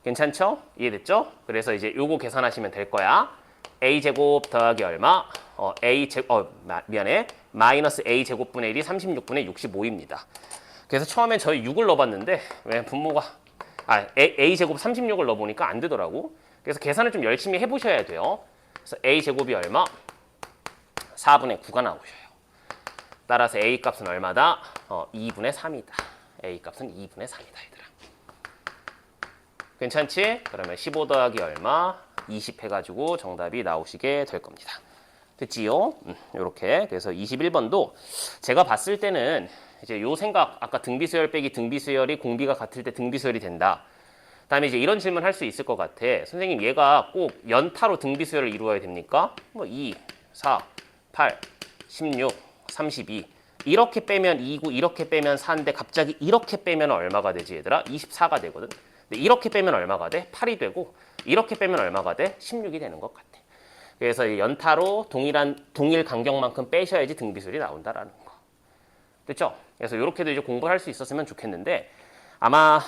괜찮죠? 이해됐죠? 그래서 이제 요거 계산하시면 될 거야. a 제곱 더하기 얼마? 마이너스 a 제곱분의 1이 36분의 65입니다. 그래서 처음엔 저희 6을 넣어봤는데 왜 분모가 a 제곱 36을 넣어보니까 안 되더라고. 그래서 계산을 좀 열심히 해보셔야 돼요. 그래서 a 제곱이 얼마? 4분의 9가 나오셔요. 따라서 A 값은 얼마다? 2분의 3이다. A 값은 2분의 3이다, 얘들아. 괜찮지? 그러면 15 더하기 얼마? 20 해가지고 정답이 나오시게 될 겁니다. 됐지요? 요렇게. 그래서 21번도 제가 봤을 때는 이제 요 생각, 아까 등비수열 빼기 등비수열이 공비가 같을 때 등비수열이 된다. 그다음에 이제 이런 질문 할 수 있을 것 같아. 선생님, 얘가 꼭 연타로 등비수열을 이루어야 됩니까? 뭐 2, 4, 8, 16, 32. 이렇게 빼면 2고 이렇게 빼면 4인데 갑자기 이렇게 빼면 얼마가 되지, 얘들아? 24가 되거든. 근데 이렇게 빼면 얼마가 돼? 8이 되고 이렇게 빼면 얼마가 돼? 16이 되는 것 같아. 그래서 연타로 동일 간격만큼 빼셔야지 등비수열이 나온다라는 거. 됐죠? 그래서 이렇게도 이제 공부를 할 수 있었으면 좋겠는데 아마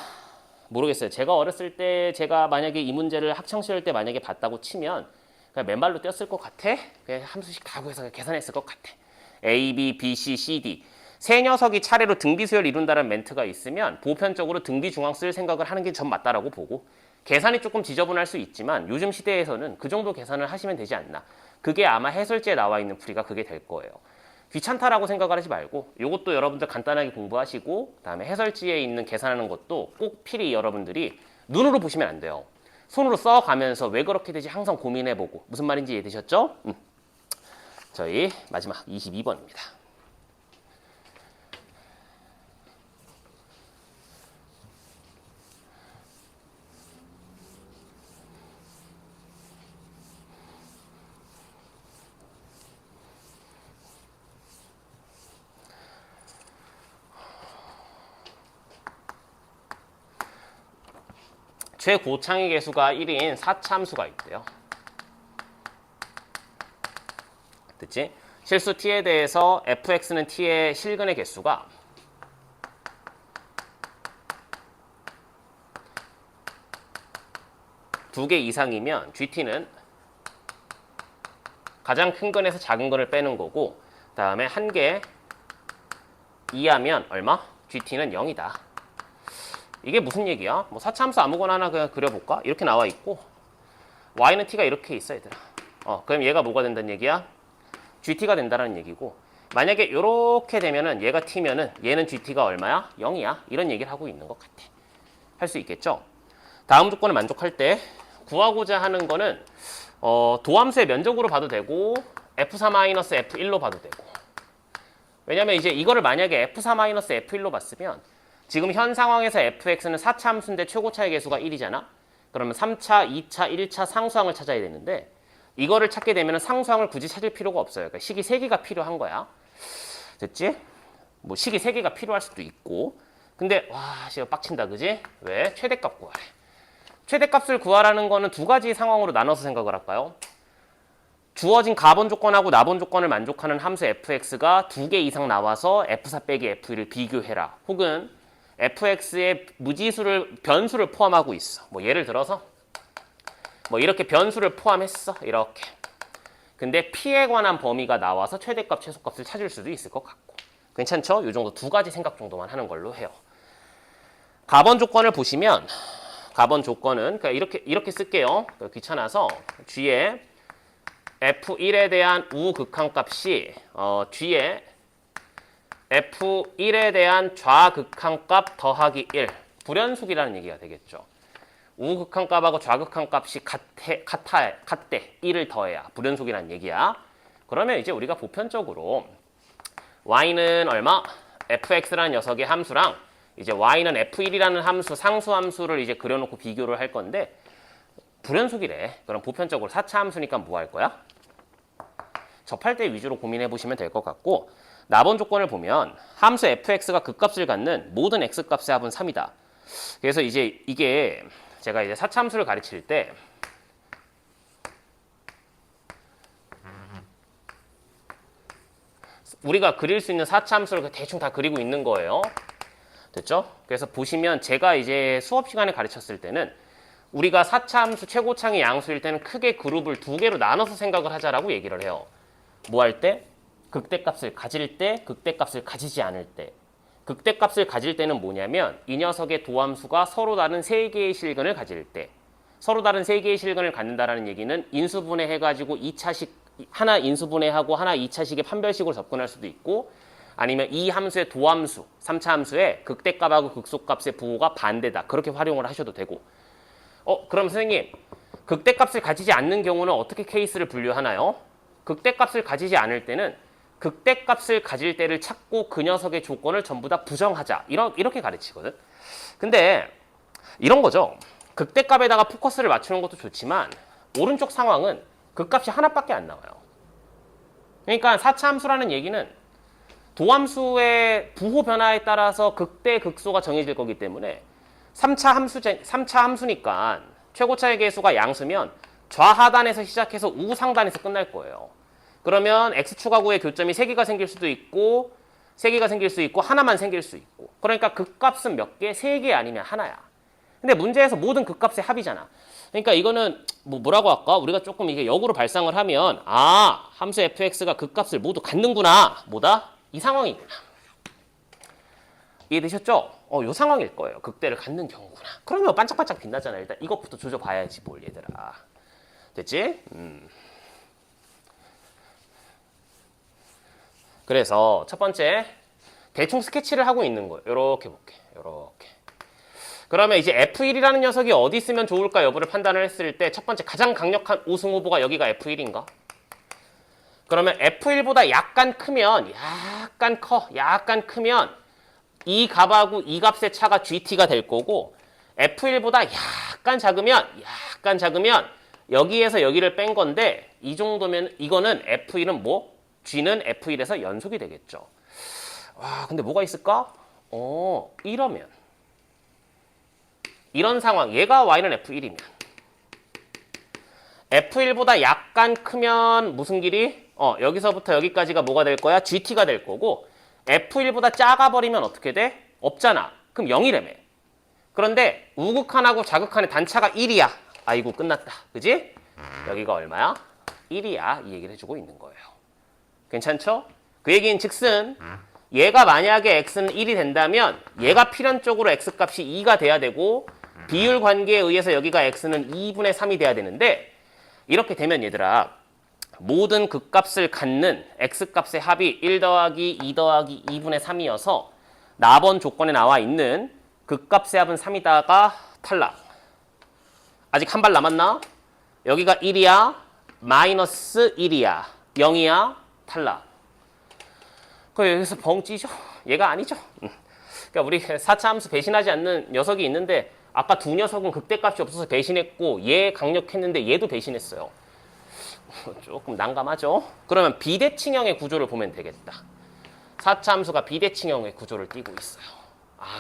모르겠어요. 제가 어렸을 때 제가 만약에 이 문제를 학창시절 때 만약에 봤다고 치면 그냥 맨발로 뛰었을 것 같아. 그냥 함수식 다 구해서 계산했을 것 같아. A, B, B, C, C, D 세 녀석이 차례로 등비수열 이룬다는 멘트가 있으면 보편적으로 등비중앙 쓸 생각을 하는 게 전 맞다라고 보고 계산이 조금 지저분할 수 있지만 요즘 시대에서는 그 정도 계산을 하시면 되지 않나. 그게 아마 해설지에 나와 있는 풀이가 그게 될 거예요. 귀찮다라고 생각을 하지 말고 이것도 여러분들 간단하게 공부하시고 그다음에 해설지에 있는 계산하는 것도 꼭 필히 여러분들이 눈으로 보시면 안 돼요. 손으로 써가면서 왜 그렇게 되지 항상 고민해보고 무슨 말인지 이해되셨죠? 저희 마지막 22번입니다. 최고창의 개수가 1인 4차함수가 있대요. 됐지? 실수 t에 대해서 fx는 t의 실근의 개수가 두 개 이상이면 gt는 가장 큰 근에서 작은 근을 빼는 거고 다음에 한 개 이하면 얼마? gt는 0이다. 이게 무슨 얘기야? 뭐 사차함수 아무거나 하나 그냥 그려볼까? 이렇게 나와 있고 y는 t가 이렇게 있어, 얘들아. 그럼 얘가 뭐가 된다는 얘기야? gt가 된다는 얘기고 만약에 이렇게 되면은 얘가 t면은 얘는 gt가 얼마야? 0이야. 이런 얘기를 하고 있는 것 같아. 할 수 있겠죠? 다음 조건을 만족할 때 구하고자 하는 거는 도함수의 면적으로 봐도 되고 f4-f1로 봐도 되고 왜냐면 이제 이거를 만약에 f4-f1로 봤으면 지금 현 상황에서 fx는 4차 함수인데 최고차의 개수가 1이잖아? 그러면 3차, 2차, 1차 상수항을 찾아야 되는데 이거를 찾게 되면 상수항을 굳이 찾을 필요가 없어요. 그러니까 식이 3개가 필요한 거야. 됐지? 뭐 식이 3개가 필요할 수도 있고 근데 와, 진짜 빡친다, 그지? 왜? 최대값 구하래. 최대값을 구하라는 거는 두 가지 상황으로 나눠서 생각을 할까요? 주어진 가본 조건하고 나본 조건을 만족하는 함수 fx가 2개 이상 나와서 f4 빼기 f1을 비교해라. 혹은 fx에 변수를 포함하고 있어. 뭐 예를 들어서 뭐 이렇게 변수를 포함했어. 이렇게. 근데 p에 관한 범위가 나와서 최대값, 최소값을 찾을 수도 있을 것 같고. 괜찮죠? 이 정도 두 가지 생각 정도만 하는 걸로 해요. 가본 조건을 보시면 가본 조건은 그러니까 이렇게 쓸게요. 귀찮아서 G에 F1에 대한 우극한값이 G에 F1에 대한 좌극한값 더하기 1 불연속이라는 얘기가 되겠죠. 우극한값하고 좌극한값이 같대 1을 더해야 불연속이라는 얘기야. 그러면 이제 우리가 보편적으로 y는 얼마? fx라는 녀석의 함수랑 이제 y는 f1이라는 함수, 상수함수를 이제 그려놓고 비교를 할 건데 불연속이래. 그럼 보편적으로 4차 함수니까 뭐 할 거야? 접할 때 위주로 고민해 보시면 될 것 같고 나본 조건을 보면 함수 fx가 극값을 갖는 모든 x값의 합은 3이다. 그래서 이제 이게 제가 이제 4차 함수를 가르칠 때 우리가 그릴 수 있는 4차 함수를 대충 다 그리고 있는 거예요. 됐죠? 그래서 보시면 제가 이제 수업 시간에 가르쳤을 때는 우리가 4차 함수 최고창의 양수일 때는 크게 그룹을 2개로 나눠서 생각을 하자라고 얘기를 해요. 뭐 할 때? 극대값을 가질 때, 극대값을 가지지 않을 때. 극대값을 가질 때는 뭐냐면 이 녀석의 도함수가 서로 다른 3개의 실근을 가질 때 서로 다른 3개의 실근을 갖는다라는 얘기는 인수분해 해가지고 2차식 하나 인수분해하고 하나 2차식의 판별식으로 접근할 수도 있고 아니면 이 함수의 도함수, 3차 함수의 극대값하고 극소값의 부호가 반대다. 그렇게 활용을 하셔도 되고 그럼 선생님 극대값을 가지지 않는 경우는 어떻게 케이스를 분류하나요? 극대값을 가지지 않을 때는 극대값을 가질 때를 찾고 그 녀석의 조건을 전부 다 부정하자. 이렇게 가르치거든. 근데 이런 거죠. 극대값에다가 포커스를 맞추는 것도 좋지만 오른쪽 상황은 극값이 하나밖에 안 나와요. 그러니까 4차 함수라는 얘기는 도함수의 부호 변화에 따라서 극대, 극소가 정해질 거기 때문에 3차 함수니까 최고차의 계수가 양수면 좌하단에서 시작해서 우상단에서 끝날 거예요. 그러면 x축하고의 교점이 3개가 생길 수도 있고 3개가 생길 수 있고 하나만 생길 수 있고 그러니까 극값은 몇 개? 3개 아니면 하나야. 근데 문제에서 모든 극값의 합이잖아. 그러니까 이거는 뭐라고 할까? 우리가 조금 이게 역으로 발상을 하면 함수 fx가 극값을 모두 갖는구나. 뭐다? 이 상황이구나. 이해되셨죠? 요 상황일 거예요. 극대를 갖는 경우구나. 그러면 반짝반짝 빛나잖아. 일단 이것부터 조져봐야지 뭘 얘들아. 됐지? 그래서 첫 번째 대충 스케치를 하고 있는 거예요. 요렇게 볼게. 요렇게. 그러면 이제 F1이라는 녀석이 어디 있으면 좋을까 여부를 판단을 했을 때 첫 번째 가장 강력한 우승 후보가 여기가 F1인가? 그러면 F1보다 약간 크면 약간 크면 이 값하고 이 값의 차가 GT가 될 거고 F1보다 약간 작으면 여기에서 여기를 뺀 건데 이 정도면 이거는 F1은 뭐? G는 F1에서 연속이 되겠죠. 와, 근데 뭐가 있을까? 이러면 이런 상황, 얘가 Y는 F1이면 F1보다 약간 크면 무슨 길이? 여기서부터 여기까지가 뭐가 될 거야? GT가 될 거고 F1보다 작아버리면 어떻게 돼? 없잖아. 그럼 0이라며. 그런데 우극한하고 자극한의 단차가 1이야. 아이고 끝났다. 그지? 여기가 얼마야? 1이야. 이 얘기를 해주고 있는 거예요. 괜찮죠? 그 얘기인 즉슨 얘가 만약에 x는 1이 된다면 얘가 필연적으로 x값이 2가 돼야 되고 비율 관계에 의해서 여기가 x는 2분의 3이 돼야 되는데 이렇게 되면 얘들아 모든 극값을 갖는 x값의 합이 1 더하기 2 더하기 2분의 3이어서 나번 조건에 나와 있는 극값의 합은 3이다가 탈락. 아직 한 발 남았나? 여기가 1이야 마이너스 1이야 0이야 탈락. 그 여기서 벙 찌죠? 얘가 아니죠. 그러니까 우리 4차 함수 배신하지 않는 녀석이 있는데 아까 두 녀석은 극대값이 없어서 배신했고 얘 강력했는데 얘도 배신했어요. 조금 난감하죠? 그러면 비대칭형의 구조를 보면 되겠다. 4차 함수가 비대칭형의 구조를 띠고 있어요.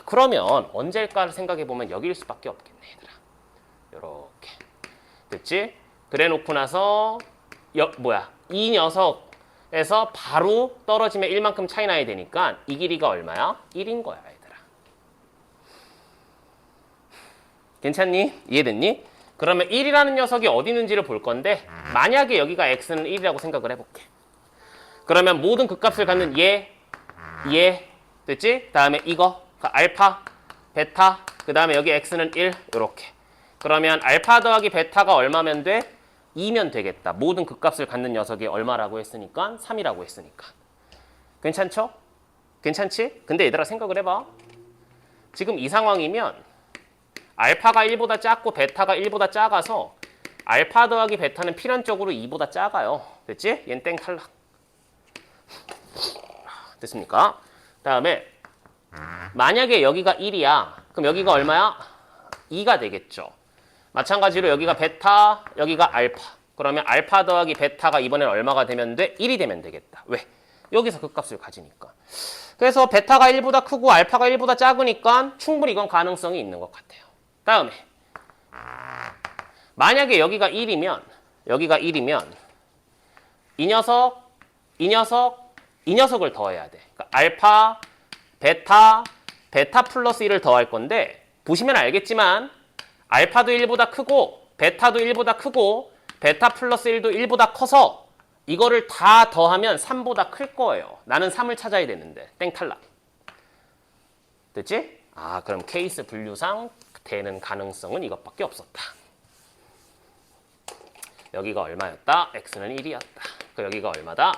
그러면 언제일까를 생각해보면 여기일 수밖에 없겠네 얘들아. 요렇게 됐지? 그래 놓고 나서 이 녀석에서 바로 떨어지면 1만큼 차이 나야 되니까 이 길이가 얼마야? 1인 거야 얘들아. 괜찮니? 이해됐니? 그러면 1이라는 녀석이 어디 있는지를 볼 건데 만약에 여기가 x는 1이라고 생각을 해볼게. 그러면 모든 극값을 갖는 얘 됐지? 다음에 이거 알파, 베타, 그 다음에 여기 x는 1 이렇게. 그러면 알파 더하기 베타가 얼마면 돼? 2면 되겠다. 모든 극값을 갖는 녀석이 얼마라고 했으니까 3이라고 했으니까. 괜찮죠? 괜찮지? 근데 얘들아 생각을 해봐. 지금 이 상황이면 알파가 1보다 작고 베타가 1보다 작아서 알파 더하기 베타는 필연적으로 2보다 작아요. 됐지? 얜 땡 탈락. 됐습니까? 다음에 만약에 여기가 1이야. 그럼 여기가 얼마야? 2가 되겠죠. 마찬가지로 여기가 베타, 여기가 알파. 그러면 알파 더하기 베타가 이번엔 얼마가 되면 돼? 1이 되면 되겠다. 왜? 여기서 극값을 가지니까. 그래서 베타가 1보다 크고 알파가 1보다 작으니까 충분히 이건 가능성이 있는 것 같아요. 다음에 만약에 여기가 1이면 이 녀석을 더해야 돼. 그러니까 알파, 베타 플러스 1을 더할 건데 보시면 알겠지만 알파도 1보다 크고 베타도 1보다 크고 베타 플러스 1도 1보다 커서 이거를 다 더하면 3보다 클 거예요. 나는 3을 찾아야 되는데 땡 탈락. 됐지? 그럼 케이스 분류상 되는 가능성은 이것밖에 없었다. 여기가 얼마였다? x는 1이었다. 그 여기가 얼마다?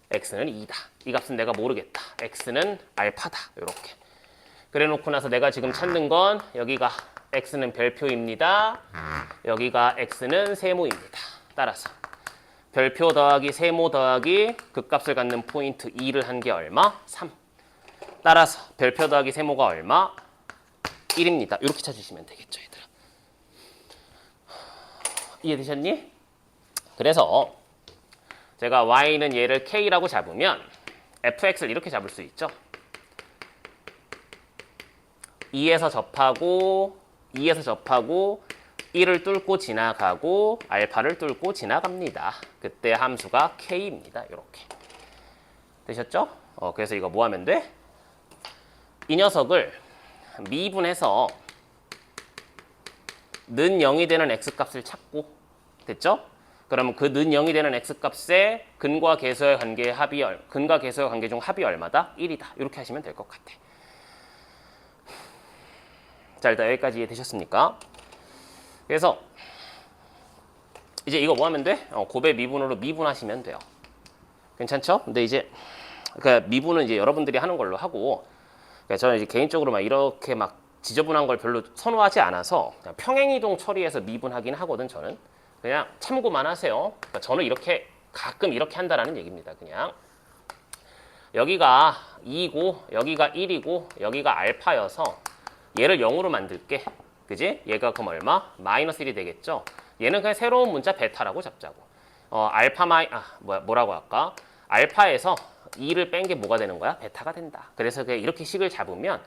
x는 2다. 이 값은 내가 모르겠다. x는 알파다. 이렇게. 그래 놓고 나서 내가 지금 찾는 건 여기가 x는 별표입니다. 여기가 x는 세모입니다. 따라서 별표 더하기 세모 더하기 극값을 갖는 포인트 2를 한 게 얼마? 3. 따라서 별표 더하기 세모가 얼마? 1입니다. 이렇게 찾으시면 되겠죠, 얘들아. 이해되셨니? 그래서 제가 y는 얘를 k라고 잡으면 fx를 이렇게 잡을 수 있죠. 2에서 접하고 1을 뚫고 지나가고 알파를 뚫고 지나갑니다. 그때 함수가 k입니다. 이렇게. 되셨죠? 그래서 이거 뭐 하면 돼? 이 녀석을 미분해서 는 0이 되는 x값을 찾고, 됐죠? 그러면 그 는 0이 되는 x값의 근과 계수의 관계 근과 계수의 관계 중 합이 얼마다? 1이다. 이렇게 하시면 될 것 같아. 자, 일단 여기까지 이해되셨습니까? 그래서 이제 이거 뭐 하면 돼? 곱의 미분으로 미분하시면 돼요. 괜찮죠? 근데 이제 그 미분은 이제 여러분들이 하는 걸로 하고, 그러니까 저는 이제 개인적으로 막 이렇게 막 지저분한 걸 별로 선호하지 않아서 그냥 평행이동 처리해서 미분하긴 하거든. 저는 그냥 참고만 하세요. 그러니까 저는 이렇게 가끔 이렇게 한다라는 얘기입니다. 그냥 여기가 2고 여기가 1이고 여기가 알파여서 얘를 0으로 만들게. 그지? 얘가 그럼 얼마? 마이너스 1이 되겠죠? 얘는 그냥 새로운 문자 베타라고 잡자고. 뭐라고 할까? 알파에서 2를 뺀 게 뭐가 되는 거야? 베타가 된다. 그래서 그냥 이렇게 식을 잡으면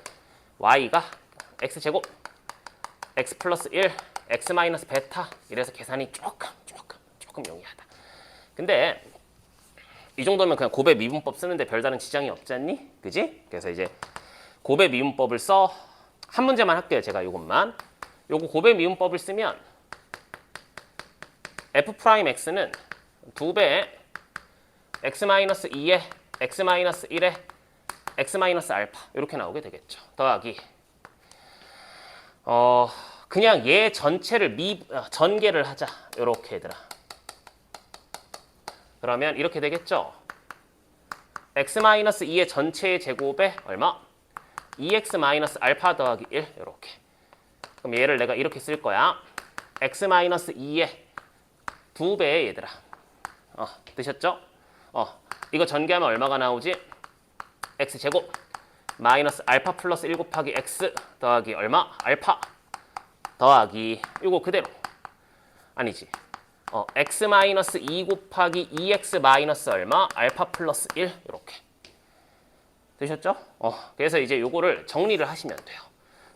y가 x제곱 x 플러스 1 x 마이너스 베타 이래서 계산이 조금 용이하다. 근데 이 정도면 그냥 곱의 미분법 쓰는데 별다른 지장이 없지 않니? 그지? 그래서 이제 곱의 미분법을 한 문제만 할게요. 제가 이것만. 요거 곱의 미분법을 쓰면 f'x는 2배의 x-2에 x-1에 x-알파 이렇게 나오게 되겠죠. 더하기 그냥 얘 전체를 전개를 하자. 요렇게 얘들아. 그러면 이렇게 되겠죠. x-2의 전체의 제곱에 얼마? 2x-알파 더하기 1 요렇게. 그럼 얘를 내가 이렇게 쓸 거야. x-2의 2배의 얘들아. 되셨죠? 이거 전개하면 얼마가 나오지? x제곱 마이너스 알파 플러스 1 곱하기 x 더하기 얼마? 알파 더하기 이거 그대로. 아니지. x-2 곱하기 2x 마이너스 얼마? 알파 플러스 1 이렇게. 되셨죠? 그래서 이제 요거를 정리를 하시면 돼요.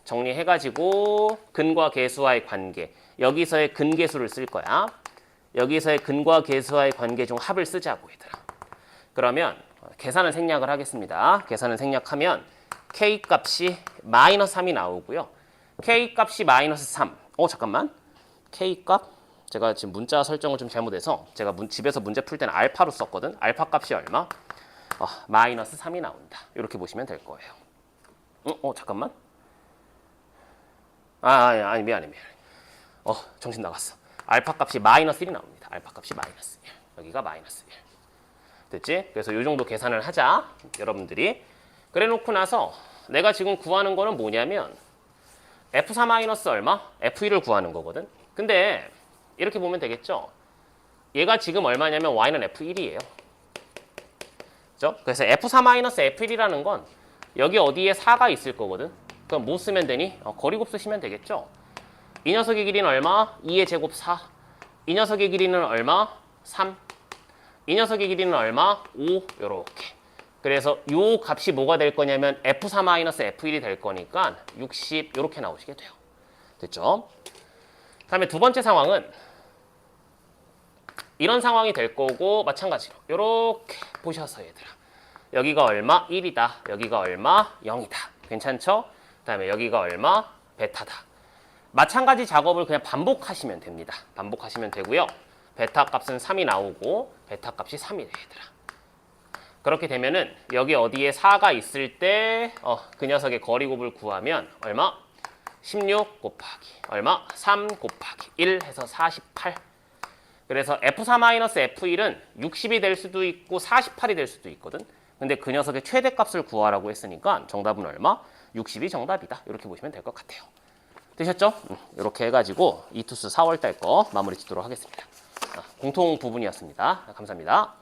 정리해가지고 근과 계수와의 관계. 여기서의 근계수를 쓸 거야. 여기서의 근과 계수와의 관계 중 합을 쓰자고 얘들아. 그러면 계산을 생략을 하겠습니다. 계산을 생략하면 k 값이 마이너스 3이 나오고요. k 값이 마이너스 3. 잠깐만. k 값 제가 지금 문자 설정을 좀 잘못해서 제가 집에서 문제 풀 때는 알파로 썼거든. 알파 값이 얼마? 마이너스 3이 나온다. 이렇게 보시면 될 거예요. 잠깐만. 아니 미안해. 정신 나갔어. 알파 값이 마이너스 1이 나옵니다. 알파 값이 마이너스 1. 여기가 마이너스 1. 됐지? 그래서 이 정도 계산을 하자. 여러분들이. 그래 놓고 나서 내가 지금 구하는 거는 뭐냐면 F4 마이너스 얼마? F1을 구하는 거거든. 근데 이렇게 보면 되겠죠? 얘가 지금 얼마냐면 Y는 F1이에요. 그죠? 그래서 F4 마이너스 F1이라는 건 여기 어디에 4가 있을 거거든. 그럼 뭐 쓰면 되니? 거리곱 쓰시면 되겠죠? 이 녀석의 길이는 얼마? 2의 제곱 4. 이 녀석의 길이는 얼마? 3. 이 녀석의 길이는 얼마? 5. 요렇게. 그래서 요 값이 뭐가 될 거냐면 F4-F1이 될 거니까 60 요렇게 나오시게 돼요. 됐죠? 다음에 두 번째 상황은 이런 상황이 될 거고 마찬가지로 요렇게 보셔서 얘들아. 여기가 얼마? 1이다. 여기가 얼마? 0이다. 괜찮죠? 그다음에 여기가 얼마? 베타다. 마찬가지 작업을 그냥 반복하시면 됩니다. 반복하시면 되고요. 베타 값은 3이 나오고 베타 값이 3이 돼 얘들아. 그렇게 되면은 여기 어디에 4가 있을 때 그 녀석의 거리곱을 구하면 얼마? 16 곱하기 얼마? 3 곱하기 1 해서 48. 그래서 F4-F1은 60이 될 수도 있고 48이 될 수도 있거든. 근데 그 녀석의 최대값을 구하라고 했으니까 정답은 얼마? 60이 정답이다. 이렇게 보시면 될 것 같아요. 되셨죠? 이렇게 해가지고 이투스 4월달 거 마무리 짓도록 하겠습니다. 공통 부분이었습니다. 감사합니다.